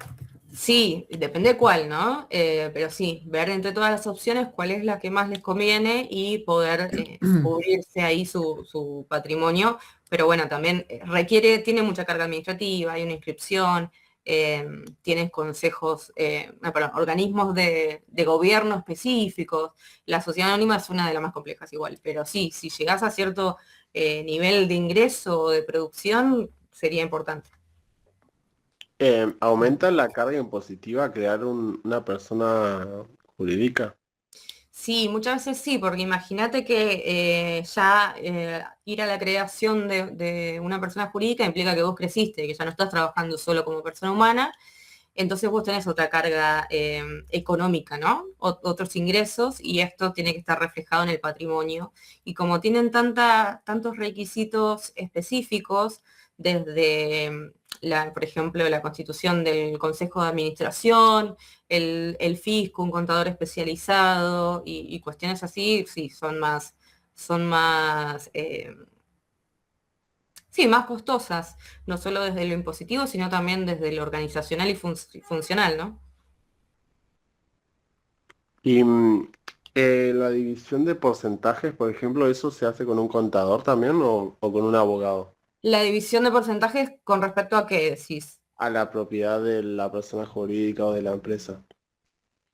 Sí, depende cuál, ¿no? Pero sí, ver entre todas las opciones cuál es la que más les conviene y poder cubrirse ahí su patrimonio. Pero bueno, también tiene mucha carga administrativa, hay una inscripción, tienes consejos, perdón, organismos de gobierno específicos. La sociedad anónima es una de las más complejas igual, pero sí, si llegás a cierto nivel de ingreso o de producción, sería importante. ¿Aumenta la carga impositiva crear una persona jurídica? Sí, muchas veces sí, porque imagínate que ya ir a la creación de una persona jurídica implica que vos creciste, que ya no estás trabajando solo como persona humana, entonces vos tenés otra carga económica, ¿no? Otros ingresos y esto tiene que estar reflejado en el patrimonio. Y como tienen tantos requisitos específicos, desde, por ejemplo, la constitución del Consejo de Administración, el fisco, un contador especializado y cuestiones así, sí, son más, sí, más costosas, no solo desde lo impositivo, sino también desde lo organizacional y funcional, ¿no? Y la división de porcentajes, por ejemplo, ¿eso se hace con un contador también o con un abogado? La división de porcentajes con respecto a qué decís. A la propiedad de la persona jurídica o de la empresa.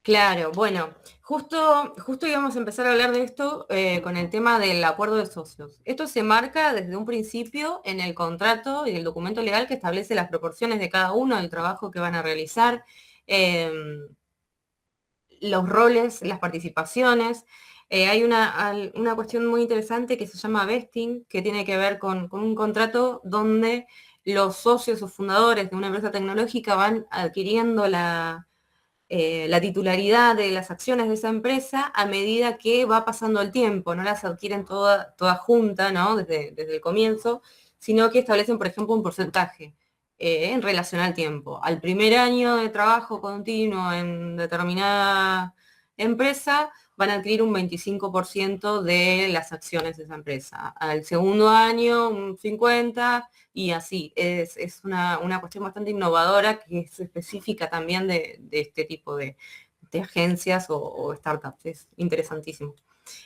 Claro, bueno, justo íbamos a empezar a hablar de esto con el tema del acuerdo de socios. Esto se marca desde un principio en el contrato y el documento legal que establece las proporciones de cada uno del trabajo que van a realizar, los roles, las participaciones. Hay una cuestión muy interesante que se llama vesting, que tiene que ver con un contrato donde los socios o fundadores de una empresa tecnológica van adquiriendo la titularidad de las acciones de esa empresa a medida que va pasando el tiempo, no las adquieren toda junta, ¿no? Desde el comienzo, sino que establecen, por ejemplo, un porcentaje en relación al tiempo. Al primer año de trabajo continuo en determinada empresa, van a adquirir un 25% de las acciones de esa empresa. Al segundo año, un 50%, y así. Es una cuestión bastante innovadora que es específica también de este tipo de agencias o startups. Es interesantísimo.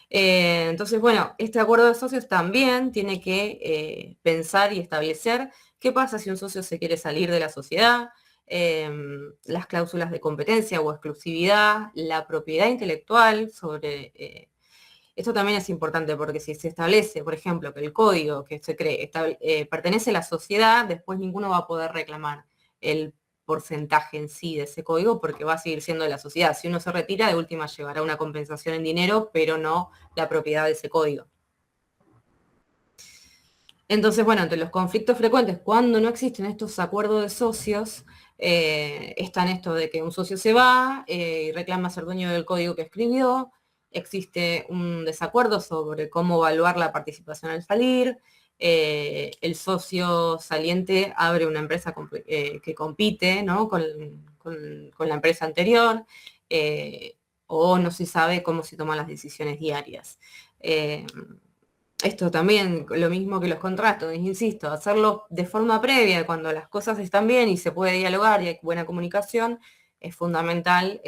Entonces, bueno, este acuerdo de socios también tiene que pensar y establecer qué pasa si un socio se quiere salir de la sociedad, las cláusulas de competencia o exclusividad, la propiedad intelectual sobre... esto también es importante porque si se establece, por ejemplo, que el código que se cree pertenece a la sociedad, después ninguno va a poder reclamar el porcentaje en sí de ese código porque va a seguir siendo de la sociedad. Si uno se retira, de última llevará una compensación en dinero, pero no la propiedad de ese código. Entonces, bueno, entre los conflictos frecuentes, cuando no existen estos acuerdos de socios, están esto de que un socio se va y reclama ser dueño del código que escribió, existe un desacuerdo sobre cómo evaluar la participación al salir, el socio saliente abre una empresa que compite, ¿no? con la empresa anterior, o no se sabe cómo se toman las decisiones diarias. Esto también, lo mismo que los contratos, insisto, hacerlo de forma previa, cuando las cosas están bien y se puede dialogar y hay buena comunicación, es fundamental,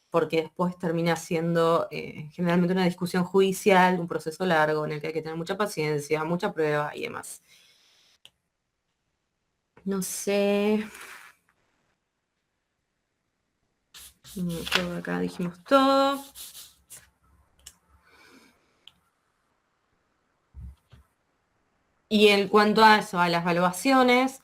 porque después termina siendo generalmente una discusión judicial, un proceso largo en el que hay que tener mucha paciencia, mucha prueba y demás. No sé. Todo acá dijimos todo. Y en cuanto a eso, a las evaluaciones,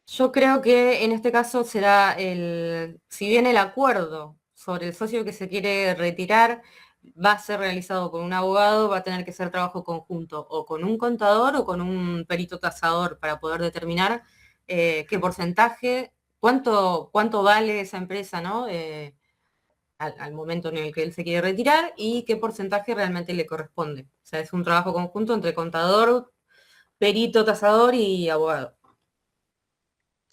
yo creo que en este caso será si bien el acuerdo sobre el socio que se quiere retirar va a ser realizado con un abogado, va a tener que ser trabajo conjunto o con un contador o con un perito tasador para poder determinar qué porcentaje, cuánto vale esa empresa, ¿no? Al momento en el que él se quiere retirar y qué porcentaje realmente le corresponde. O sea, es un trabajo conjunto entre contador, perito, tasador y abogado.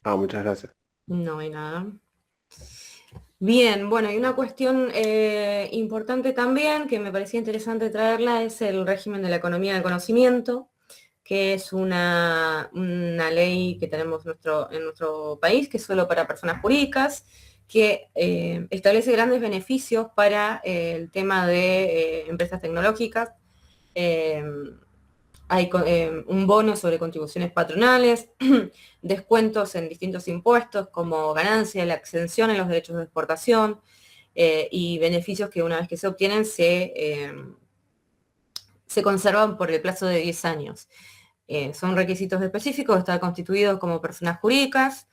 Muchas gracias. No hay nada. Bien, bueno, y una cuestión importante también que me parecía interesante traerla es el régimen de la economía del conocimiento, que es una ley que tenemos en nuestro país, que es solo para personas jurídicas, que establece grandes beneficios para el tema de empresas tecnológicas. Hay un bono sobre contribuciones patronales, descuentos en distintos impuestos como ganancia, la exención en los derechos de exportación y beneficios que una vez que se obtienen se conservan por el plazo de 10 años. Son requisitos específicos, estar constituidos como personas jurídicas,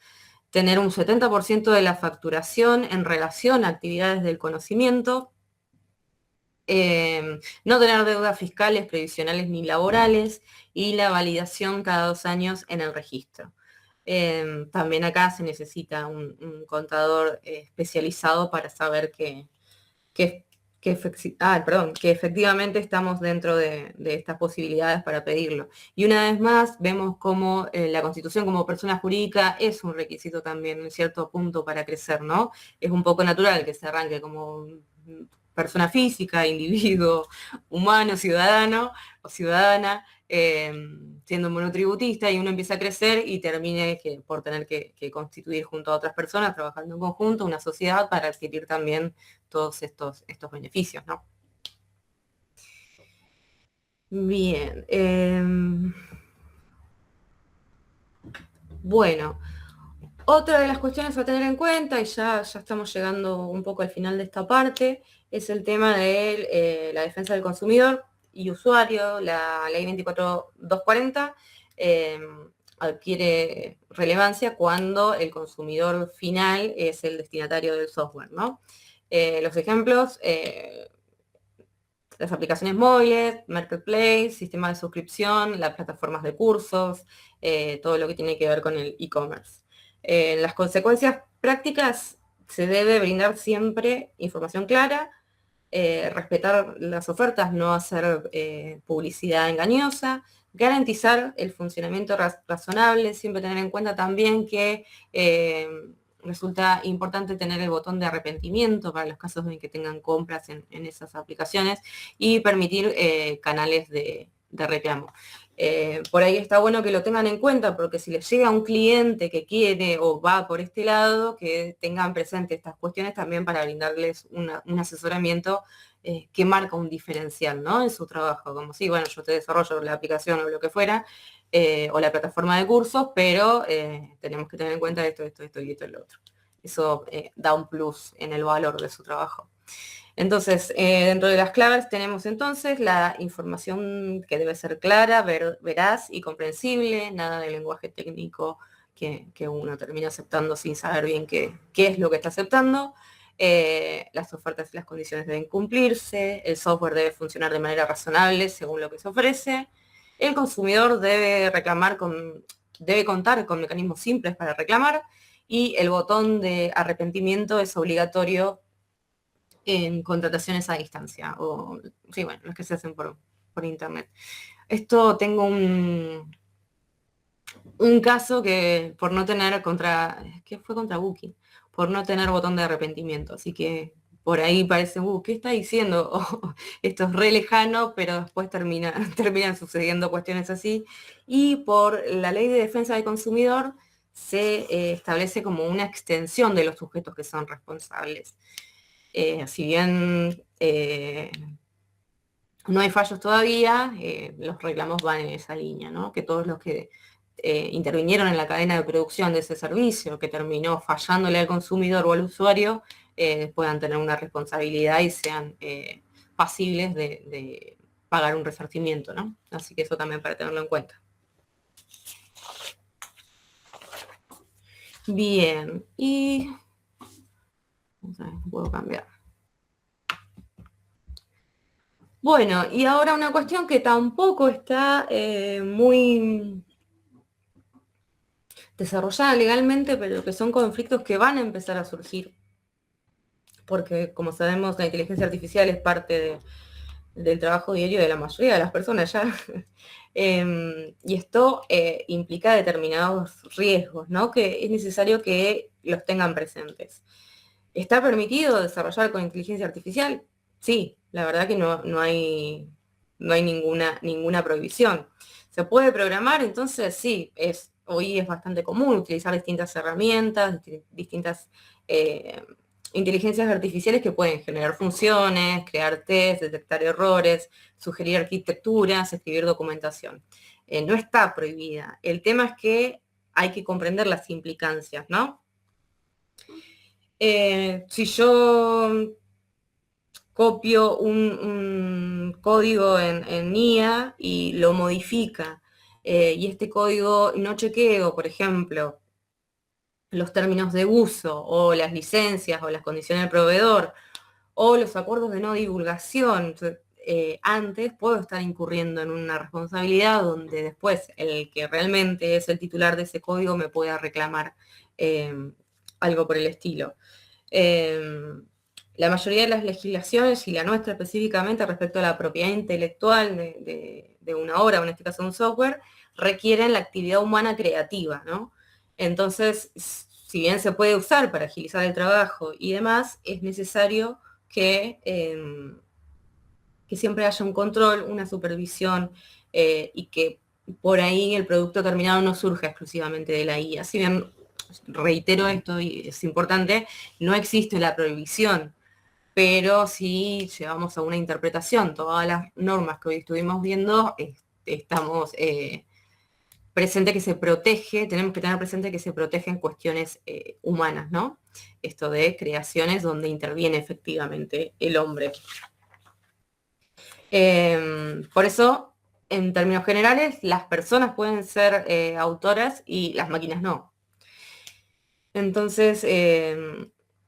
tener un 70% de la facturación en relación a actividades del conocimiento, no tener deudas fiscales, previsionales ni laborales, y la validación cada 2 años en el registro. También acá se necesita un contador especializado para saber que efectivamente estamos dentro de estas posibilidades para pedirlo. Y una vez más, vemos cómo la constitución como persona jurídica es un requisito también en cierto punto para crecer, ¿no? Es un poco natural que se arranque como persona física, individuo, humano, ciudadano o ciudadana, siendo un monotributista, y uno empieza a crecer y termine por tener que constituir junto a otras personas, trabajando en conjunto, una sociedad para adquirir también todos estos beneficios, ¿no? Bien. Bueno, otra de las cuestiones a tener en cuenta, y ya estamos llegando un poco al final de esta parte, es el tema de la defensa del consumidor y usuario. La ley 24240 adquiere relevancia cuando el consumidor final es el destinatario del software, ¿no? Los ejemplos, las aplicaciones móviles, marketplace, sistemas de suscripción, las plataformas de cursos, todo lo que tiene que ver con el e-commerce. Las consecuencias prácticas: se debe brindar siempre información clara, respetar las ofertas, no hacer publicidad engañosa, garantizar el funcionamiento razonable, siempre tener en cuenta también que resulta importante tener el botón de arrepentimiento para los casos en que tengan compras en esas aplicaciones, y permitir canales de reclamo. Por ahí está bueno que lo tengan en cuenta, porque si les llega un cliente que quiere o va por este lado, que tengan presente estas cuestiones también para brindarles un asesoramiento que marca un diferencial, ¿no? En su trabajo, como si, bueno, yo te desarrollo la aplicación o lo que fuera, o la plataforma de cursos, pero tenemos que tener en cuenta esto y esto y lo otro. Eso da un plus en el valor de su trabajo. Entonces, dentro de las claves tenemos entonces la información que debe ser clara, veraz y comprensible, nada de lenguaje técnico que uno termina aceptando sin saber bien qué es lo que está aceptando. Las ofertas y las condiciones deben cumplirse, el software debe funcionar de manera razonable según lo que se ofrece, el consumidor debe contar con mecanismos simples para reclamar, y el botón de arrepentimiento es obligatorio en contrataciones a distancia, o sí, bueno, los que se hacen por internet. Esto tengo un caso que por no tener ¿qué fue contra Booking? Por no tener botón de arrepentimiento, así que por ahí parece, ¿qué está diciendo? Esto es re lejano, pero después terminan sucediendo cuestiones así. Y por la ley de defensa del consumidor se establece como una extensión de los sujetos que son responsables. Si bien no hay fallos todavía, los reclamos van en esa línea, ¿no? Que todos los que intervinieron en la cadena de producción de ese servicio, que terminó fallándole al consumidor o al usuario, puedan tener una responsabilidad y sean pasibles de pagar un resarcimiento, ¿no? Así que eso también para tenerlo en cuenta. Bien, y vamos a ver, puedo cambiar. Bueno, y ahora una cuestión que tampoco está muy desarrollada legalmente, pero que son conflictos que van a empezar a surgir, porque como sabemos la inteligencia artificial es parte del trabajo diario de la mayoría de las personas ya, y esto implica determinados riesgos, ¿no? Que es necesario que los tengan presentes. ¿Está permitido desarrollar con inteligencia artificial? Sí, la verdad que no hay ninguna prohibición. ¿Se puede programar? Entonces sí, hoy es bastante común utilizar distintas herramientas, distintas inteligencias artificiales que pueden generar funciones, crear tests, detectar errores, sugerir arquitecturas, escribir documentación. No está prohibida. El tema es que hay que comprender las implicancias, ¿no? Si yo copio un código en IA y lo modifica, y este código no chequeo, por ejemplo, los términos de uso, o las licencias, o las condiciones del proveedor, o los acuerdos de no divulgación, antes puedo estar incurriendo en una responsabilidad donde después el que realmente es el titular de ese código me pueda reclamar algo por el estilo. La mayoría de las legislaciones, y la nuestra específicamente respecto a la propiedad intelectual de una obra, o en este caso un software, requieren la actividad humana creativa, ¿no? Entonces, si bien se puede usar para agilizar el trabajo y demás, es necesario que siempre haya un control, una supervisión, y que por ahí el producto terminado no surja exclusivamente de la IA. Si bien, reitero esto y es importante, no existe la prohibición, pero si llevamos a una interpretación todas las normas que hoy estuvimos viendo, estamos presente que se protege, tenemos que tener presente que se protegen cuestiones humanas, ¿no? Esto de creaciones donde interviene efectivamente el hombre. Por eso, en términos generales, las personas pueden ser autoras y las máquinas no. Entonces,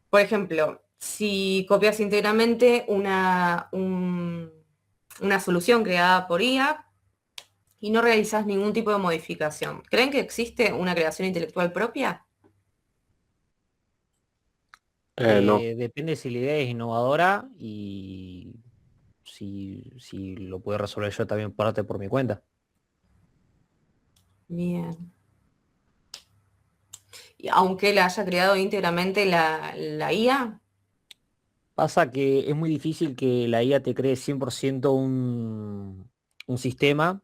por ejemplo, si copias íntegramente una solución creada por IA y no realizas ningún tipo de modificación, ¿creen que existe una creación intelectual propia? No. Depende si la idea es innovadora y si lo puedo resolver yo también parte por mi cuenta. Bien. Y aunque la haya creado íntegramente la IA. Pasa que es muy difícil que la IA te cree 100% un sistema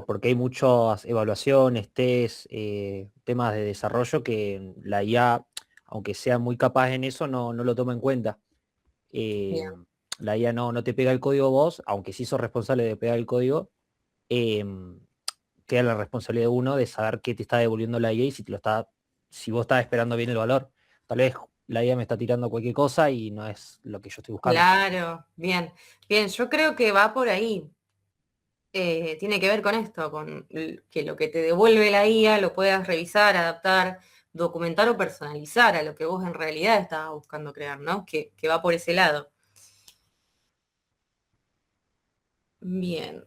porque hay muchas evaluaciones, test, temas de desarrollo que la IA, aunque sea muy capaz en eso, no lo toma en cuenta. Bien. La IA no te pega el código vos, aunque sí sos responsable de pegar el código, queda la responsabilidad de uno de saber qué te está devolviendo la IA y si vos estás esperando bien el valor. Tal vez la IA me está tirando cualquier cosa y no es lo que yo estoy buscando. Claro, bien. Bien, yo creo que va por ahí. Tiene que ver con esto, con que lo que te devuelve la IA lo puedas revisar, adaptar, documentar o personalizar a lo que vos en realidad estabas buscando crear, ¿no? Que va por ese lado. Bien.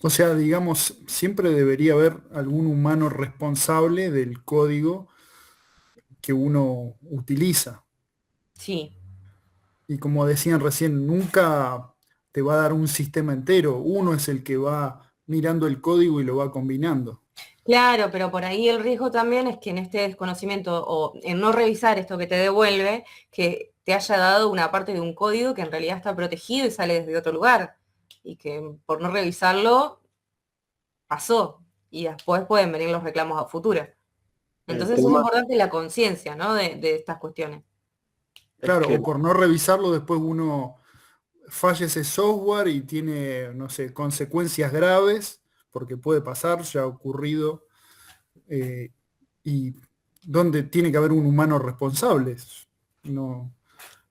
O sea, digamos, siempre debería haber algún humano responsable del código que uno utiliza. Sí, Y como decían recién, nunca te va a dar un sistema entero. Uno es el que va mirando el código y lo va combinando. claro, pero por ahí el riesgo también es que en este desconocimiento o en no revisar esto que te devuelve, que te haya dado una parte de un código que en realidad está protegido y sale desde otro lugar. Y que por no revisarlo pasó. Y después pueden venir los reclamos a futuro. El Entonces es tema importante la conciencia, ¿no? De estas cuestiones. es Claro, que o por no revisarlo, después uno falla ese software y tiene, no sé, consecuencias graves, porque puede pasar, ya ha ocurrido, y donde tiene que haber un humano responsable. No,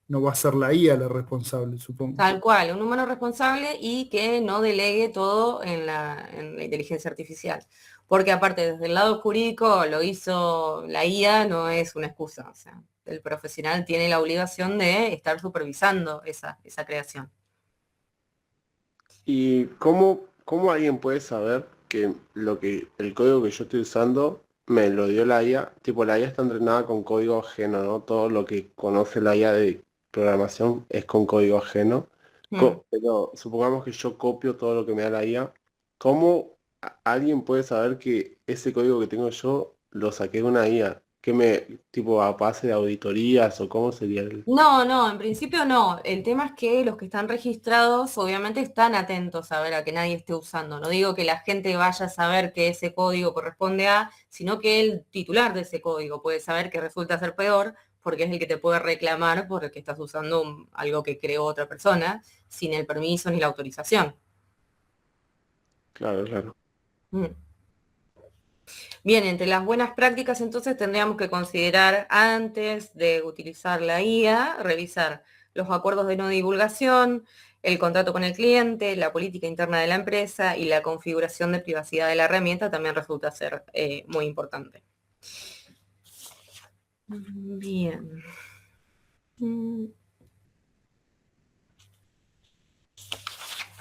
no va a ser la IA la responsable, supongo. Tal cual, un humano responsable y que no delegue todo en la inteligencia artificial. Porque aparte, desde el lado jurídico lo hizo la IA, no es una excusa. O sea, el profesional tiene la obligación de estar supervisando esa creación. ¿Y cómo alguien puede saber que el código que yo estoy usando me lo dio la IA? Tipo, la IA está entrenada con código ajeno, ¿no? Todo lo que conoce la IA de programación es con código ajeno. Mm. Pero supongamos que yo copio todo lo que me da la IA. ¿Cómo alguien puede saber que ese código que tengo yo lo saqué de una IA? Tipo, a base de auditorías o cómo sería el... No, en principio no. El tema es que los que están registrados obviamente están atentos a ver a que nadie esté usando. No digo que la gente vaya a saber que ese código corresponde a, sino que el titular de ese código puede saber que resulta ser peor porque es el que te puede reclamar porque estás usando algo que creó otra persona sin el permiso ni la autorización. Claro, claro. Mm. Bien, entre las buenas prácticas entonces tendríamos que considerar antes de utilizar la IA, revisar los acuerdos de no divulgación, el contrato con el cliente, la política interna de la empresa y la configuración de privacidad de la herramienta también resulta ser muy importante. Bien.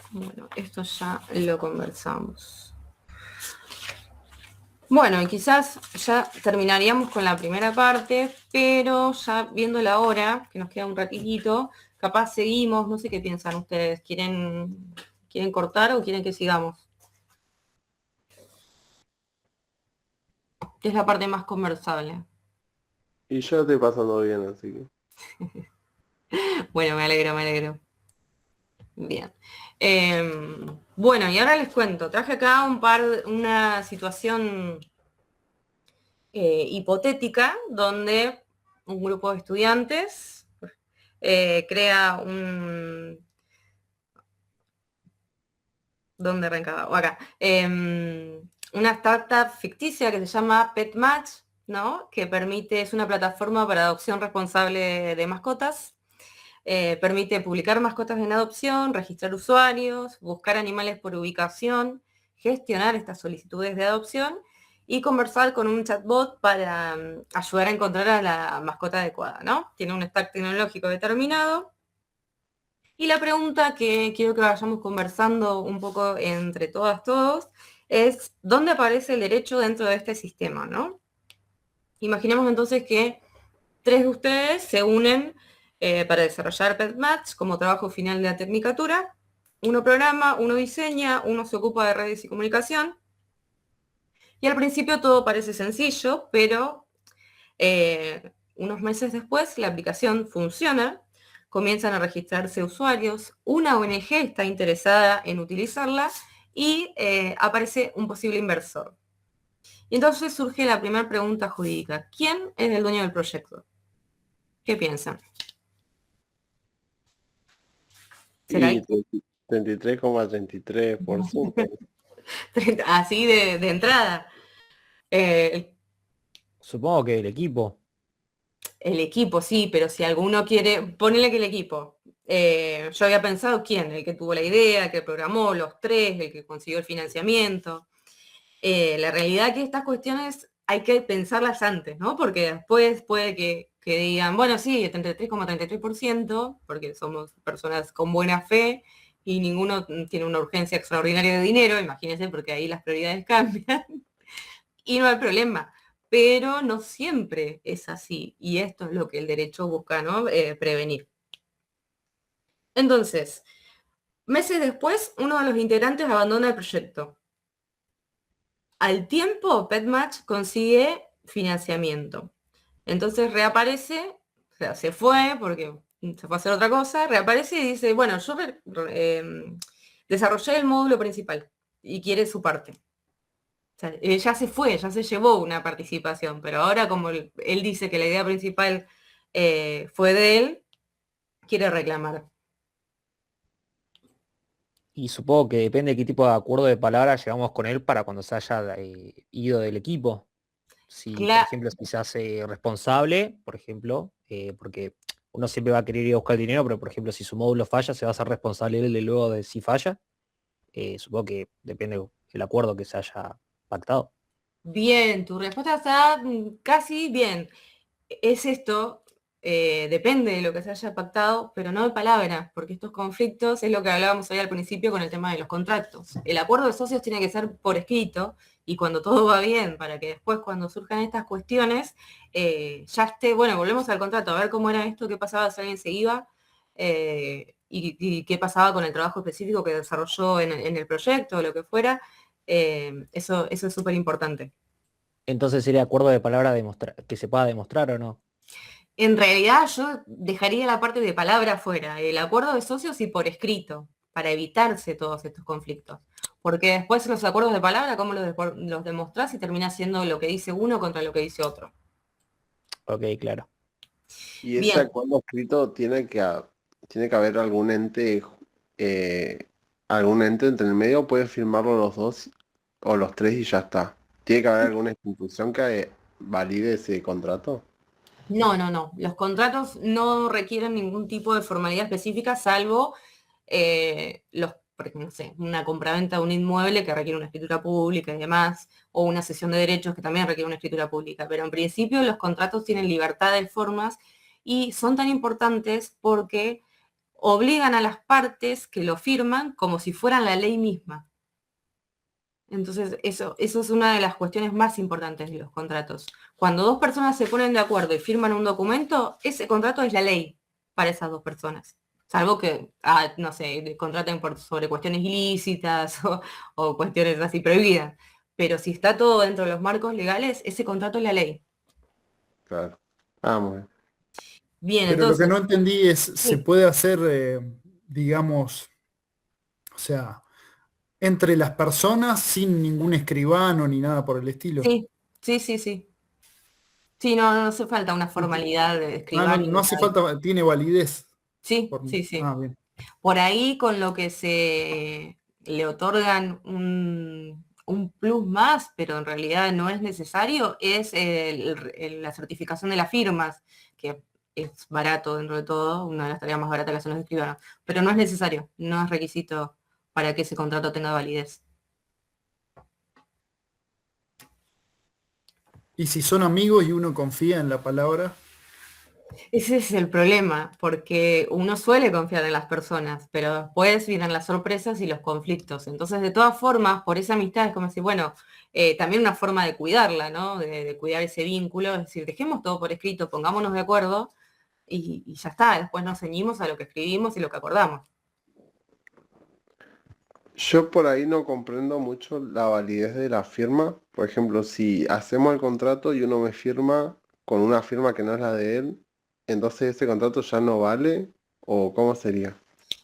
Bueno, esto ya lo conversamos. Bueno, y quizás ya terminaríamos con la primera parte, pero ya viendo la hora, que nos queda un ratito, capaz seguimos, no sé qué piensan ustedes, ¿quieren cortar o quieren que sigamos? Que es la parte más conversable. Y yo estoy pasando bien, así que... Bueno, me alegro. Bien. Bueno, y ahora les cuento, traje acá una situación hipotética donde un grupo de estudiantes crea ¿Dónde arrancaba? O acá. Una startup ficticia que se llama PetMatch, ¿no? Que es una plataforma para adopción responsable de mascotas. Permite publicar mascotas en adopción, registrar usuarios, buscar animales por ubicación, gestionar estas solicitudes de adopción y conversar con un chatbot para ayudar a encontrar a la mascota adecuada, ¿no? Tiene un stack tecnológico determinado. Y la pregunta que quiero que vayamos conversando un poco entre todos, es ¿dónde aparece el derecho dentro de este sistema, ¿no? Imaginemos entonces que 3 de ustedes se unen para desarrollar PetMatch como trabajo final de la tecnicatura. Uno programa, uno diseña, uno se ocupa de redes y comunicación. Y al principio todo parece sencillo, pero unos meses después la aplicación funciona, comienzan a registrarse usuarios, una ONG está interesada en utilizarla y aparece un posible inversor. Y entonces surge la primera pregunta jurídica. ¿Quién es el dueño del proyecto? ¿Qué piensan? ¿Será Y 33,33%. así de entrada? Eh, Supongo que el equipo. el equipo, sí, pero si alguno quiere, ponele que el equipo. Yo había pensado quién, el que tuvo la idea, el que programó, los tres, el que consiguió el financiamiento. La realidad es que estas cuestiones hay que pensarlas antes, ¿no? Porque después puede que digan, bueno, sí, 33,33%, porque somos personas con buena fe y ninguno tiene una urgencia extraordinaria de dinero, imagínense, porque ahí las prioridades cambian y no hay problema. Pero no siempre es así, y esto es lo que el derecho busca, ¿no? Prevenir. Entonces, meses después, uno de los integrantes abandona el proyecto. Al tiempo, Petmatch consigue financiamiento. Entonces reaparece, o sea, se fue porque se fue a hacer otra cosa, reaparece y dice, bueno, yo desarrollé el módulo principal y quiere su parte. O sea, ya se fue, ya se llevó una participación, pero ahora como él dice que la idea principal fue de él, quiere reclamar. Y supongo que depende de qué tipo de acuerdo de palabra llegamos con él para cuando se haya ido del equipo. Si, por Cla- ejemplo, si se hace responsable, por ejemplo, porque uno siempre va a querer ir a buscar el dinero, pero por ejemplo, si su módulo falla, se va a hacer responsable él de luego de si falla. Supongo que depende del acuerdo que se haya pactado. Bien, tu respuesta está casi bien. Es esto, depende de lo que se haya pactado, pero no de palabras, porque estos conflictos es lo que hablábamos hoy al principio con el tema de los contratos. El acuerdo de socios tiene que ser por escrito y cuando todo va bien, para que después cuando surjan estas cuestiones, ya esté, bueno, volvemos al contrato, a ver cómo era esto, qué pasaba si alguien se iba y qué pasaba con el trabajo específico que desarrolló en el proyecto o lo que fuera. Eso es súper importante. Entonces sería acuerdo de palabra que se pueda demostrar o no. En realidad yo dejaría la parte de palabra fuera, el acuerdo de socios y por escrito, para evitarse todos estos conflictos. Porque después los acuerdos de palabra, ¿cómo los demostrás y termina siendo lo que dice uno contra lo que dice otro? Ok, claro. Y ese Bien, acuerdo escrito tiene que haber algún ente entre el medio, puede firmarlo los dos o los tres y ya está. ¿Tiene que haber alguna institución que valide ese contrato? no. Los contratos no requieren ningún tipo de formalidad específica, salvo por ejemplo, no sé, una compraventa de un inmueble que requiere una escritura pública y demás, o una cesión de derechos que también requiere una escritura pública. Pero en principio los contratos tienen libertad de formas y son tan importantes porque obligan a las partes que lo firman como si fueran la ley misma. Entonces, eso es una de las cuestiones más importantes de los contratos. Cuando dos personas se ponen de acuerdo y firman un documento, ese contrato es la ley para esas dos personas. Salvo que, no sé, contraten sobre cuestiones ilícitas o cuestiones así prohibidas. Pero si está todo dentro de los marcos legales, ese contrato es la ley. Claro. Ah, muy bien. Bien, Pero lo que no entonces, entendí es, ¿se sí, puede hacer, digamos, o sea, entre las personas sin ningún escribano ni nada por el estilo? sí. Sí, no hace falta una formalidad de Ah, no, escribano no ni hace nada. falta, tiene validez. Sí, Por, sí. ah, bien. Por ahí con lo que se le otorgan un plus más, pero en realidad no es necesario, es la certificación de las firmas, que es barato dentro de todo, una de las tareas más baratas que hacen los escribanos, pero no es necesario, no es requisito para que ese contrato tenga validez. Y si son amigos y uno confía en la palabra, Ese es el problema, porque uno suele confiar en las personas, pero después vienen las sorpresas y los conflictos. Entonces, de todas formas, por esa amistad es como decir, bueno, también una forma de cuidarla, ¿no? De cuidar ese vínculo, es decir, dejemos todo por escrito, pongámonos de acuerdo y ya está, después nos ceñimos a lo que escribimos y lo que acordamos. Yo por ahí no comprendo mucho la validez de la firma. Por ejemplo, si hacemos el contrato y uno me firma con una firma que no es la de él, entonces ese contrato ya no vale, ¿o cómo sería?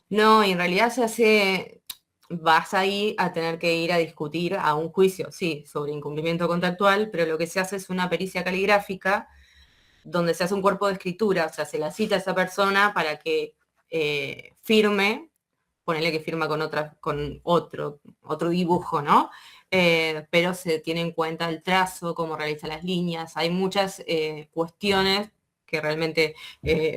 No, y en realidad se hace, vas ahí a tener que ir a discutir a un juicio, sí, sobre incumplimiento contractual, pero lo que se hace es una pericia caligráfica donde se hace un cuerpo de escritura, o sea, se la cita a esa persona para que firme, ponele que firma con otro dibujo, ¿no? Pero se tiene en cuenta el trazo, cómo realiza las líneas, hay muchas cuestiones que realmente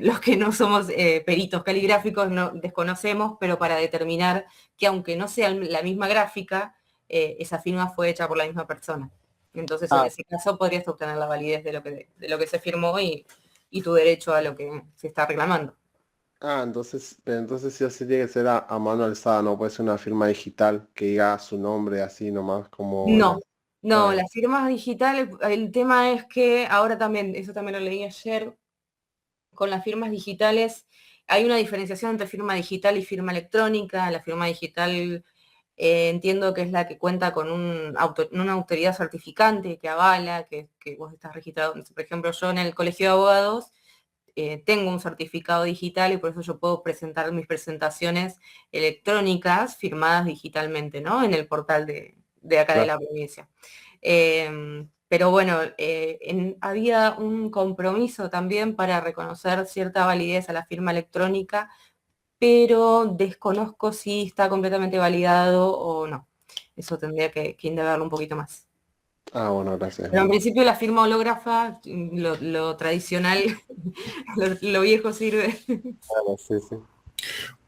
los que no somos peritos caligráficos no desconocemos, pero para determinar que aunque no sea la misma gráfica, esa firma fue hecha por la misma persona. Entonces, en ese caso podrías obtener la validez de lo que se firmó y tu derecho a lo que se está reclamando. Entonces sí o sí tiene que ser a mano alzada, no puede ser una firma digital que diga su nombre así nomás como No, no, Ah, las firmas digitales, el tema es que ahora también, eso también lo leí ayer, con las firmas digitales hay una diferenciación entre firma digital y firma electrónica. La firma digital entiendo que es la que cuenta con una autoridad certificante que avala que vos estás registrado. Por ejemplo, yo en el Colegio de Abogados tengo un certificado digital y por eso yo puedo presentar mis presentaciones electrónicas firmadas digitalmente, ¿no? En el portal de acá de claro. la provincia. Pero bueno, había un compromiso también para reconocer cierta validez a la firma electrónica, pero desconozco si está completamente validado o no. Eso tendría que indagarlo un poquito más. Bueno, gracias. Pero en principio la firma hológrafa, lo tradicional, lo viejo sirve. Claro, sí, sí.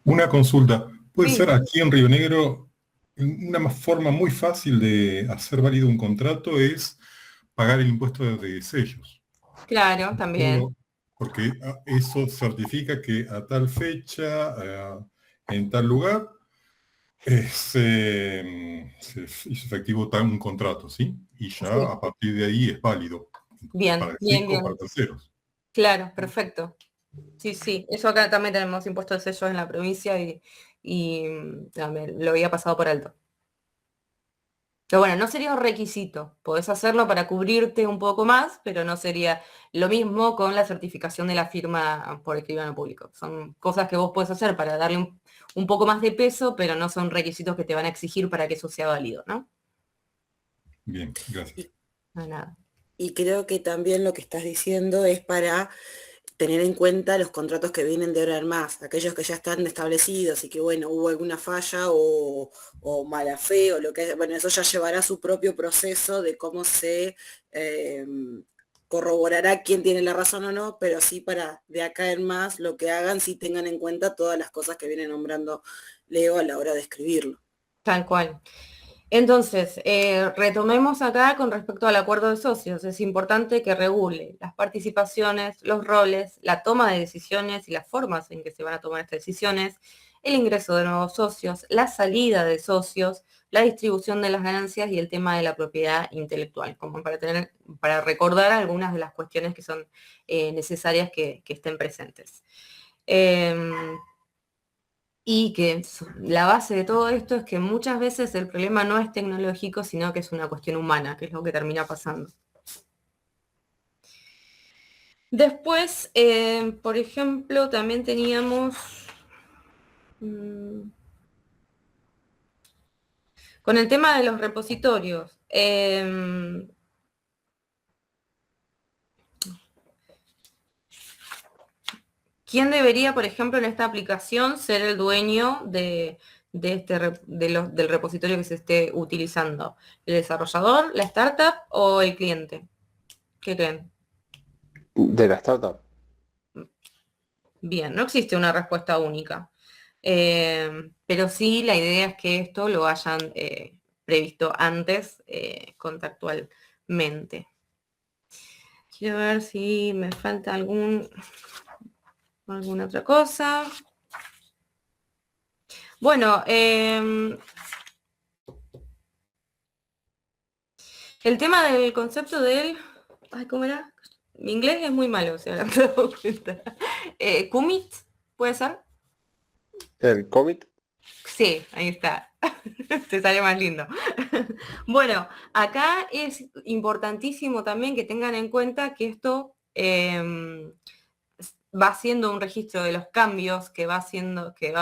Una consulta. Puede Sí, ser aquí en Río Negro, una forma muy fácil de hacer válido un contrato es pagar el impuesto de sellos. claro, también. Porque eso certifica que a tal fecha, en tal lugar, se hizo efectivo un contrato, ¿sí? Y ya Sí. a partir de ahí es válido para Bien, el bien, fisco o para bien. terceros. Claro, perfecto. Sí, sí. Eso acá también tenemos impuestos de sellos en la provincia y también lo había pasado por alto. Pero bueno, no sería un requisito. Podés hacerlo para cubrirte un poco más, pero no sería lo mismo con la certificación de la firma por escribano público. Son cosas que vos podés hacer para darle un poco más de peso, pero no son requisitos que te van a exigir para que eso sea válido, ¿no? Bien, gracias. Y, No, nada. y creo que también lo que estás diciendo es para tener en cuenta los contratos que vienen de ahora en más, aquellos que ya están establecidos y que, bueno, hubo alguna falla o mala fe o lo que, bueno, eso ya llevará su propio proceso de cómo se eh, corroborará quién tiene la razón o no, pero sí para de acá en más lo que hagan, sí tengan en cuenta todas las cosas que viene nombrando Leo a la hora de escribirlo. Tal cual. Entonces, retomemos acá con respecto al acuerdo de socios. Es importante que regule las participaciones, los roles, la toma de decisiones y las formas en que se van a tomar estas decisiones, el ingreso de nuevos socios, la salida de socios, la distribución de las ganancias y el tema de la propiedad intelectual, como para recordar algunas de las cuestiones que son necesarias que estén presentes. Y que la base de todo esto es que muchas veces el problema no es tecnológico, sino que es una cuestión humana, que es lo que termina pasando. Después, por ejemplo, también teníamos con el tema de los repositorios. ¿Quién debería, por ejemplo, en esta aplicación ser el dueño del repositorio que se esté utilizando? ¿El desarrollador, la startup o el cliente? ¿Qué creen? De la startup. Bien, no existe una respuesta única. Pero sí la idea es que esto lo hayan previsto antes contractualmente. Quiero ver si me falta alguna otra cosa. Bueno, el tema del concepto del... Ay, ¿cómo era? Mi inglés es muy malo, se habrán dado cuenta. ¿Commit? ¿Puede ser? ¿El commit? Sí, ahí está. Te sale más lindo. Bueno, acá es importantísimo también que tengan en cuenta que esto va haciendo un registro de los cambios que va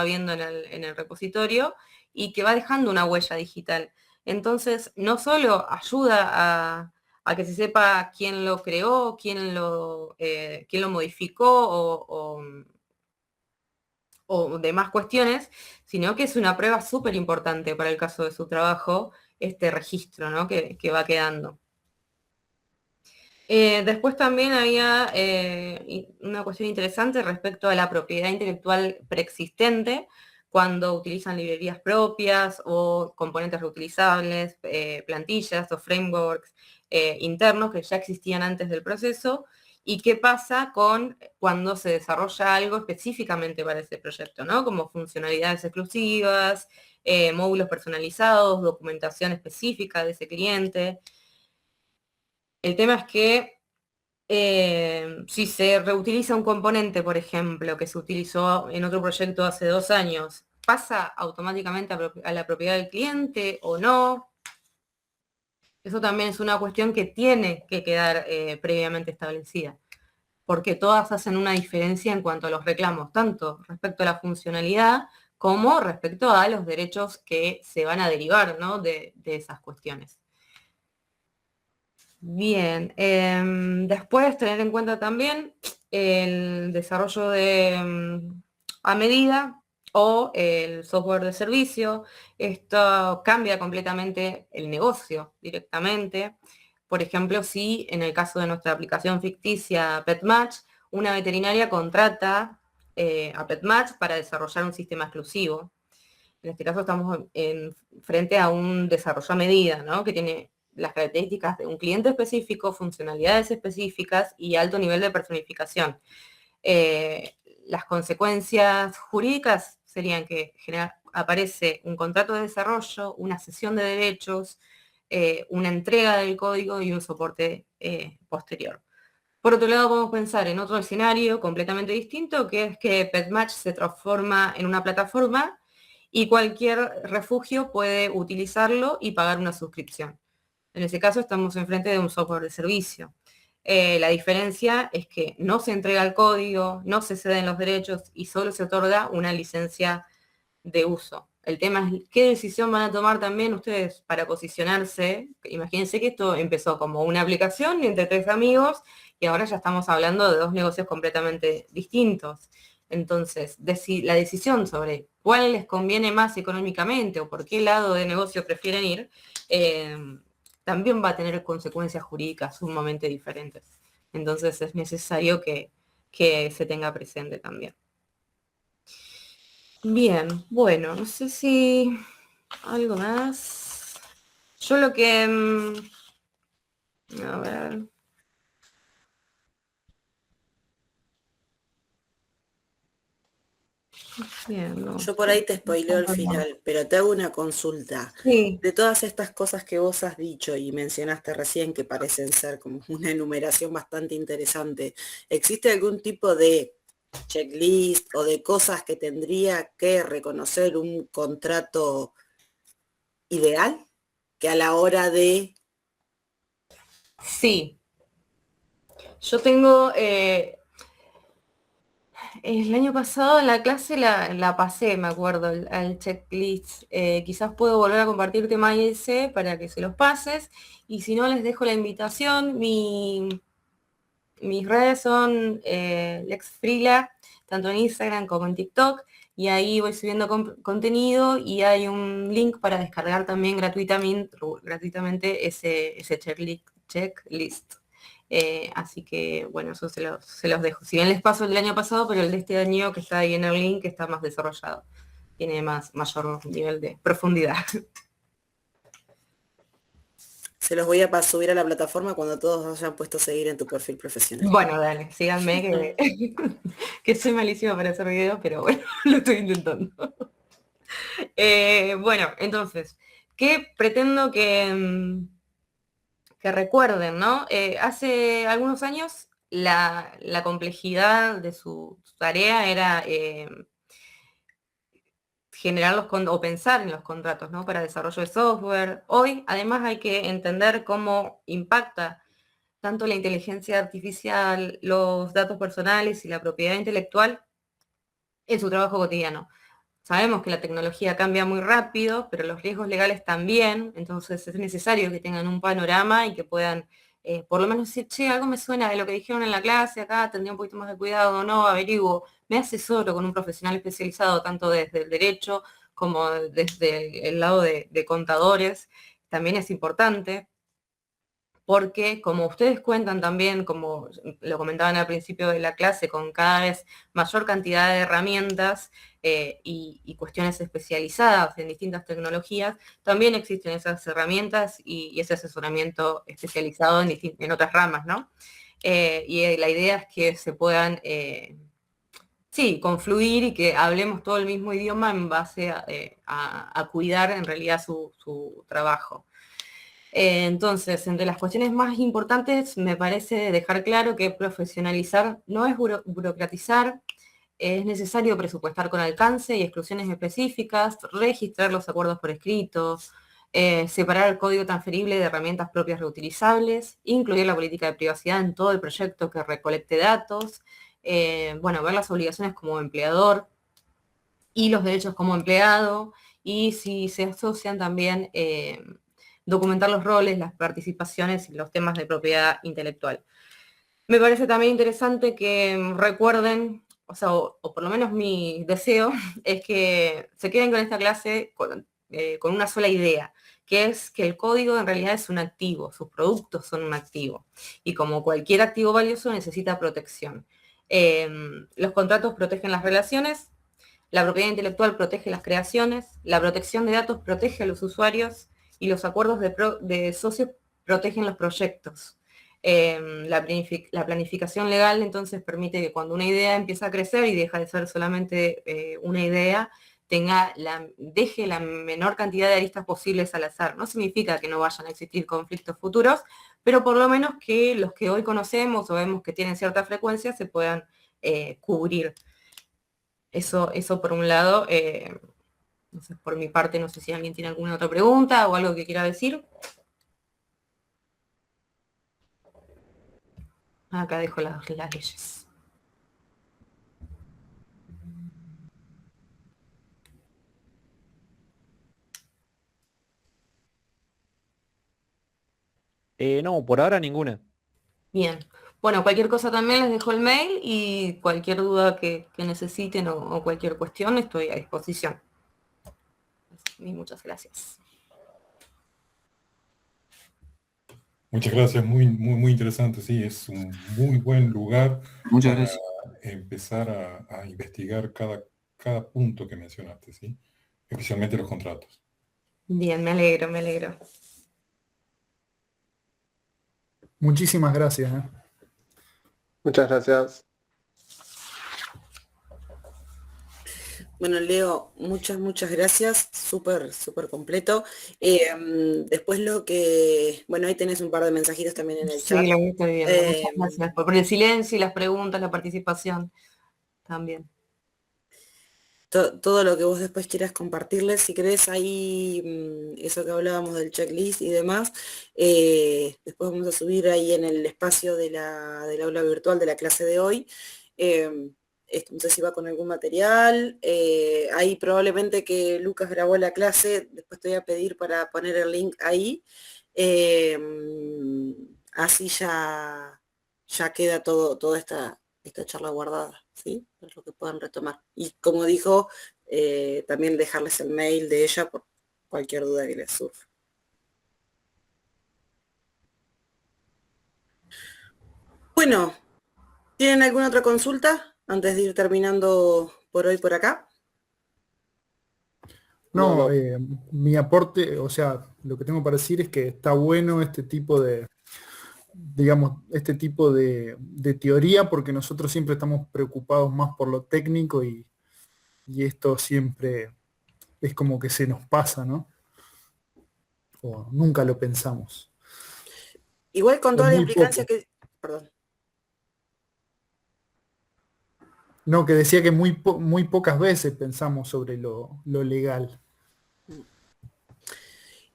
viendo en el repositorio y que va dejando una huella digital. Entonces, no solo ayuda a que se sepa quién lo creó, quién lo modificó o demás cuestiones, sino que es una prueba súper importante para el caso de su trabajo, este registro, ¿no? que va quedando. Después también había una cuestión interesante respecto a la propiedad intelectual preexistente, cuando utilizan librerías propias o componentes reutilizables, plantillas o frameworks internos que ya existían antes del proceso, y qué pasa cuando se desarrolla algo específicamente para ese proyecto, ¿no? Como funcionalidades exclusivas, módulos personalizados, documentación específica de ese cliente. El tema es que si se reutiliza un componente, por ejemplo, que se utilizó en otro proyecto hace 2 años, ¿pasa automáticamente a la propiedad del cliente o no? Eso también es una cuestión que tiene que quedar previamente establecida, porque todas hacen una diferencia en cuanto a los reclamos, tanto respecto a la funcionalidad como respecto a los derechos que se van a derivar, ¿no? de esas cuestiones. Bien, después tener en cuenta también el desarrollo a medida o el software de servicio. Esto cambia completamente el negocio directamente. Por ejemplo, si en el caso de nuestra aplicación ficticia PetMatch, una veterinaria contrata a PetMatch para desarrollar un sistema exclusivo. En este caso estamos frente a un desarrollo a medida, ¿no? Que tiene las características de un cliente específico, funcionalidades específicas y alto nivel de personificación. Las consecuencias jurídicas serían que aparece un contrato de desarrollo, una cesión de derechos, una entrega del código y un soporte posterior. Por otro lado, podemos pensar en otro escenario completamente distinto, que es que PetMatch se transforma en una plataforma y cualquier refugio puede utilizarlo y pagar una suscripción. En ese caso estamos enfrente de un software de servicio. La diferencia es que no se entrega el código, no se ceden los derechos y solo se otorga una licencia de uso. El tema es qué decisión van a tomar también ustedes para posicionarse. Imagínense que esto empezó como una aplicación entre 3 amigos y ahora ya estamos hablando de 2 negocios completamente distintos. Entonces, la decisión sobre cuál les conviene más económicamente o por qué lado de negocio prefieren ir, también va a tener consecuencias jurídicas sumamente diferentes. Entonces es necesario que se tenga presente también. Bien, bueno, no sé si algo más. Yo lo que... a ver... Bien, no. Yo por ahí te spoileo el final, pero te hago una consulta. Sí. De todas estas cosas que vos has dicho y mencionaste recién, que parecen ser como una enumeración bastante interesante, ¿existe algún tipo de checklist o de cosas que tendría que reconocer un contrato ideal? Que a la hora de... Sí. Yo tengo... el año pasado en la clase la pasé, me acuerdo, al checklist. Quizás puedo volver a compartirte ese para que se los pases. Y si no, les dejo la invitación. Mis redes son Lex Frila, tanto en Instagram como en TikTok. Y ahí voy subiendo contenido y hay un link para descargar también gratuitamente ese checklist. Así que, bueno, eso se los dejo. Si bien les paso el del año pasado, pero el de este año que está ahí en el link está más desarrollado. Tiene mayor nivel de profundidad. Se los voy a subir a la plataforma cuando todos hayan puesto a seguir en tu perfil profesional. Bueno, dale, síganme que soy malísima para hacer videos, pero bueno, lo estoy intentando. Bueno, entonces, ¿qué pretendo que recuerden, ¿no? Hace algunos años la complejidad de su tarea era generar o pensar en los contratos, ¿no? Para desarrollo de software. Hoy, además, hay que entender cómo impacta tanto la inteligencia artificial, los datos personales y la propiedad intelectual en su trabajo cotidiano. Sabemos que la tecnología cambia muy rápido, pero los riesgos legales también, entonces es necesario que tengan un panorama y que puedan, por lo menos decir, che, algo me suena de lo que dijeron en la clase, acá tendría un poquito más de cuidado, o no, averiguo, me asesoro con un profesional especializado, tanto desde el derecho como desde el lado de contadores, también es importante, porque como ustedes cuentan también, como lo comentaban al principio de la clase, con cada vez mayor cantidad de herramientas y cuestiones especializadas en distintas tecnologías, también existen esas herramientas y ese asesoramiento especializado en otras ramas, ¿no? Y la idea es que se puedan, sí, confluir y que hablemos todo el mismo idioma en base a cuidar en realidad su trabajo. Entonces, entre las cuestiones más importantes, me parece dejar claro que profesionalizar no es burocratizar, es necesario presupuestar con alcance y exclusiones específicas, registrar los acuerdos por escrito, separar el código transferible de herramientas propias reutilizables, incluir la política de privacidad en todo el proyecto que recolecte datos, bueno, ver las obligaciones como empleador y los derechos como empleado, y si se asocian también documentar los roles, las participaciones y los temas de propiedad intelectual. Me parece también interesante que recuerden, o sea, o por lo menos mi deseo, es que se queden con esta clase con una sola idea, que es que el código en realidad es un activo, sus productos son un activo, y como cualquier activo valioso necesita protección. Los contratos protegen las relaciones, la propiedad intelectual protege las creaciones, la protección de datos protege a los usuarios y los acuerdos de socios protegen los proyectos. La planificación legal entonces permite que cuando una idea empieza a crecer y deja de ser solamente una idea, deje la menor cantidad de aristas posibles al azar. No significa que no vayan a existir conflictos futuros, pero por lo menos que los que hoy conocemos o vemos que tienen cierta frecuencia se puedan cubrir. Eso por un lado. No sé, por mi parte, no sé si alguien tiene alguna otra pregunta o algo que quiera decir. Acá dejo las leyes. No, por ahora ninguna. Bien. Bueno, cualquier cosa también les dejo el mail y cualquier duda que necesiten o cualquier cuestión estoy a disposición. Y muchas gracias. Muchas gracias, muy interesante, sí, es un muy buen lugar Muchas para gracias. empezar a investigar cada punto que mencionaste, ¿sí? Especialmente los contratos. Bien, me alegro, me alegro. Muchísimas gracias. Muchas gracias. Bueno, Leo, muchas gracias, súper completo. Después bueno, ahí tenés un par de mensajitos también en el chat. Sí, lo estoy viendo. Muchas gracias por el silencio y las preguntas, la participación también. Todo lo que vos después quieras compartirles, si querés ahí, eso que hablábamos del checklist y demás, después vamos a subir ahí en el espacio del aula virtual de la clase de hoy. No sé si va con algún material, ahí probablemente que Lucas grabó la clase, después te voy a pedir para poner el link ahí, así ya queda toda esta charla guardada, ¿sí? Para lo que puedan retomar. Y como dijo, también dejarles el mail de ella por cualquier duda que les surja. Bueno, ¿tienen alguna otra consulta antes de ir terminando por hoy por acá? No, mi aporte, o sea, lo que tengo para decir es que está bueno este tipo de, digamos, este tipo de teoría, porque nosotros siempre estamos preocupados más por lo técnico y esto siempre es como que se nos pasa, ¿no? O nunca lo pensamos. Igual con O toda la muy implicancia poco. que... Perdón. No, que decía que muy pocas veces pensamos sobre lo legal.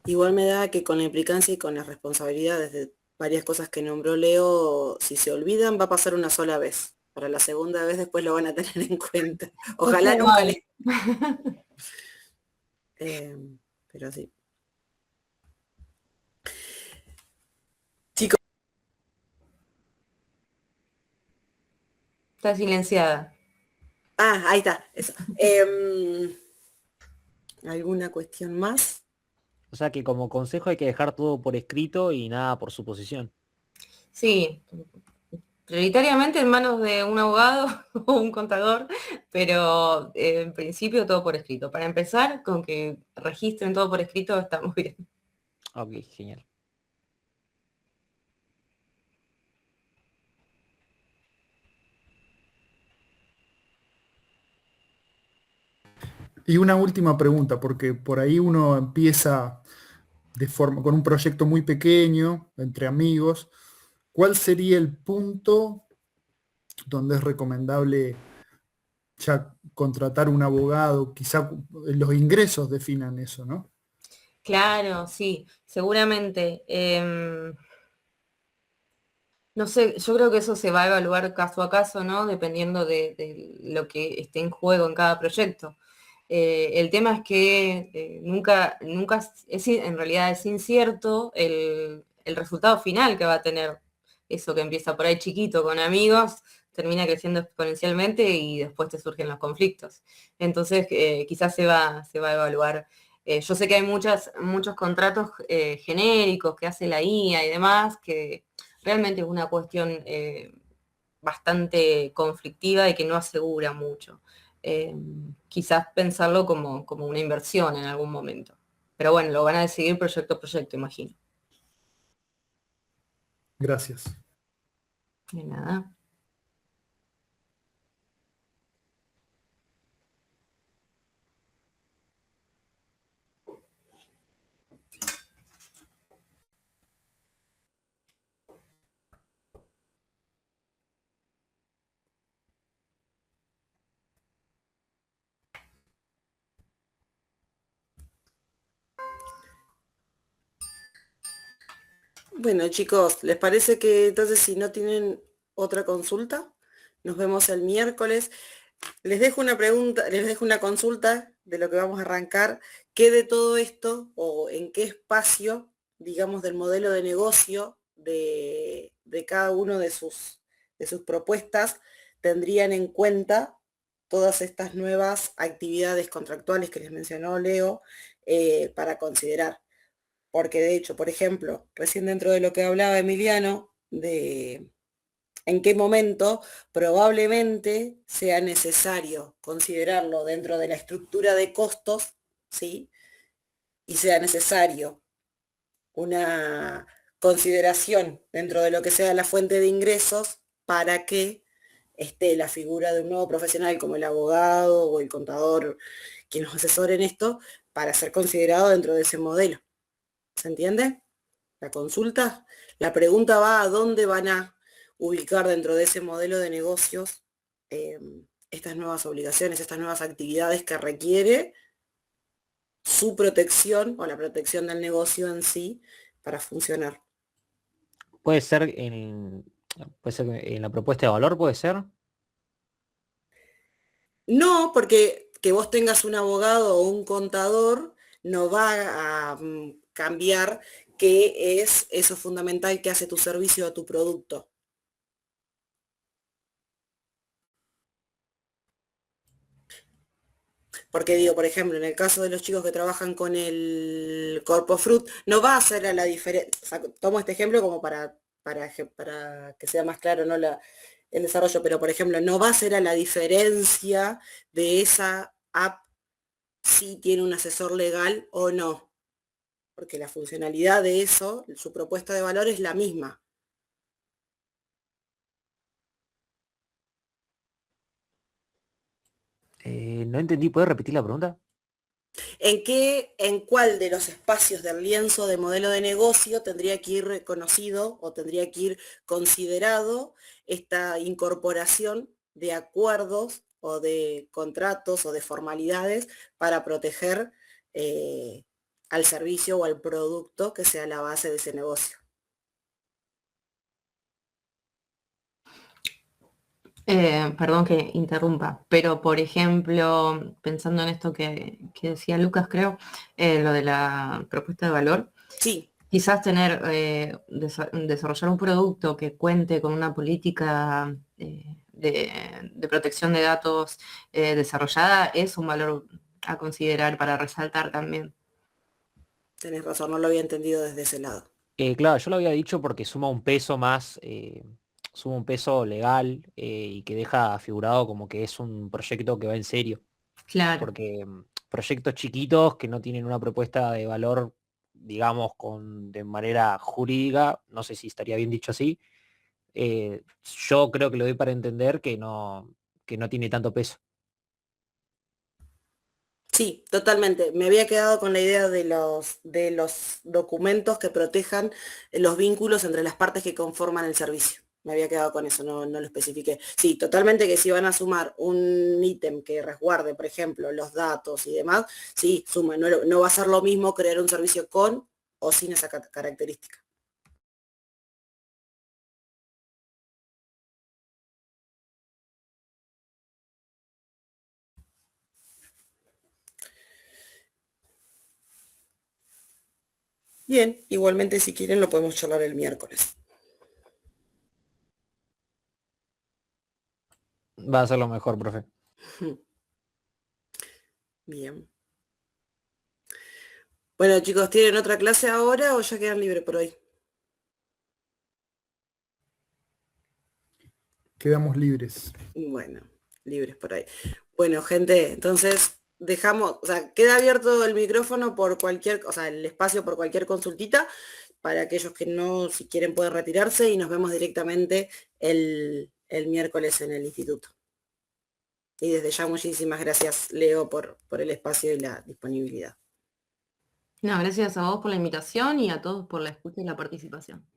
Igual me da que con la implicancia y con las responsabilidades varias cosas que nombró Leo, si se olvidan, va a pasar una sola vez. Para la segunda vez después lo van a tener en cuenta. Ojalá Está nunca mal. pero sí. Chicos, Está silenciada. ahí está, eso. ¿Alguna cuestión más? O sea que como consejo hay que dejar todo por escrito y nada por suposición. Sí, prioritariamente en manos de un abogado o un contador, pero en principio todo por escrito. Para empezar, con que registren todo por escrito está muy bien. Ok, genial. Y una última pregunta, porque por ahí uno empieza con un proyecto muy pequeño, entre amigos. ¿Cuál sería el punto donde es recomendable ya contratar un abogado? Quizá los ingresos definan eso, ¿no? Claro, sí, seguramente. No sé, yo creo que eso se va a evaluar caso a caso, ¿no? Dependiendo de lo que esté en juego en cada proyecto. El tema es que nunca en realidad es incierto el resultado final que va a tener eso que empieza por ahí chiquito con amigos, termina creciendo exponencialmente y después te surgen los conflictos. Entonces, quizás se va a evaluar. Yo sé que hay muchos contratos genéricos que hace la IA y demás, que realmente es una cuestión bastante conflictiva y que no asegura mucho. Quizás pensarlo como una inversión en algún momento. Pero bueno, lo van a decidir proyecto a proyecto, imagino. Gracias. De nada. Bueno, chicos, ¿les parece que entonces si no tienen otra consulta, nos vemos el miércoles? Les dejo una pregunta, les dejo una consulta de lo que vamos a arrancar. ¿Qué de todo esto o en qué espacio, digamos, del modelo de negocio de cada uno de sus propuestas tendrían en cuenta todas estas nuevas actividades contractuales que les mencionó Leo para considerar? Porque de hecho, por ejemplo, recién dentro de lo que hablaba Emiliano, de en qué momento probablemente sea necesario considerarlo dentro de la estructura de costos, ¿sí? Y sea necesario una consideración dentro de lo que sea la fuente de ingresos para que esté la figura de un nuevo profesional como el abogado o el contador, quien nos asesore en esto, para ser considerado dentro de ese modelo. ¿Se entiende? La consulta, la pregunta va a dónde van a ubicar dentro de ese modelo de negocios estas nuevas obligaciones, estas nuevas actividades que requiere su protección o la protección del negocio en sí para funcionar. Puede ser en la propuesta de valor, puede ser. No, porque que vos tengas un abogado o un contador no va a cambiar qué es eso fundamental que hace tu servicio o tu producto. Porque digo, por ejemplo, en el caso de los chicos que trabajan con el Corpo Fruit, no va a ser a la diferencia, o sea, tomo este ejemplo como para que sea más claro, ¿no? El desarrollo, pero por ejemplo, no va a ser a la diferencia de esa app si tiene un asesor legal o no, porque la funcionalidad de eso, su propuesta de valor es la misma. No entendí, ¿puedes repetir la pregunta? En cuál de los espacios del lienzo de modelo de negocio tendría que ir reconocido o tendría que ir considerado esta incorporación de acuerdos o de contratos o de formalidades para proteger al servicio o al producto que sea la base de ese negocio? Perdón que interrumpa, pero por ejemplo, pensando en esto que decía Lucas, creo, lo de la propuesta de valor, Sí, quizás tener, desarrollar un producto que cuente con una política de protección de datos desarrollada es un valor a considerar para resaltar también. tenés razón, no lo había entendido desde ese lado. Claro, yo lo había dicho porque suma un peso más, suma un peso legal y que deja figurado como que es un proyecto que va en serio. Claro. Porque proyectos chiquitos que no tienen una propuesta de valor, digamos, de manera jurídica, no sé si estaría bien dicho así, yo creo que lo doy para entender que no tiene tanto peso. Sí, totalmente. Me había quedado con la idea de los documentos que protejan los vínculos entre las partes que conforman el servicio. Me había quedado con eso, no lo especifiqué. Sí, totalmente que si van a sumar un ítem que resguarde, por ejemplo, los datos y demás, sí, suma. No va a ser lo mismo crear un servicio con o sin esa característica. Bien, igualmente si quieren lo podemos charlar el miércoles. Va a ser lo mejor, profe. Bien. Bueno, chicos, ¿tienen otra clase ahora o ya quedan libres por hoy? Quedamos libres. Bueno, libres por ahí. Bueno, gente, entonces dejamos, o sea, queda abierto el micrófono por cualquier, o sea, el espacio por cualquier consultita, para aquellos que no, si quieren pueden retirarse y nos vemos directamente el miércoles en el instituto. Y desde ya muchísimas gracias, Leo, por el espacio y la disponibilidad. No, gracias a vos por la invitación y a todos por la escucha y la participación.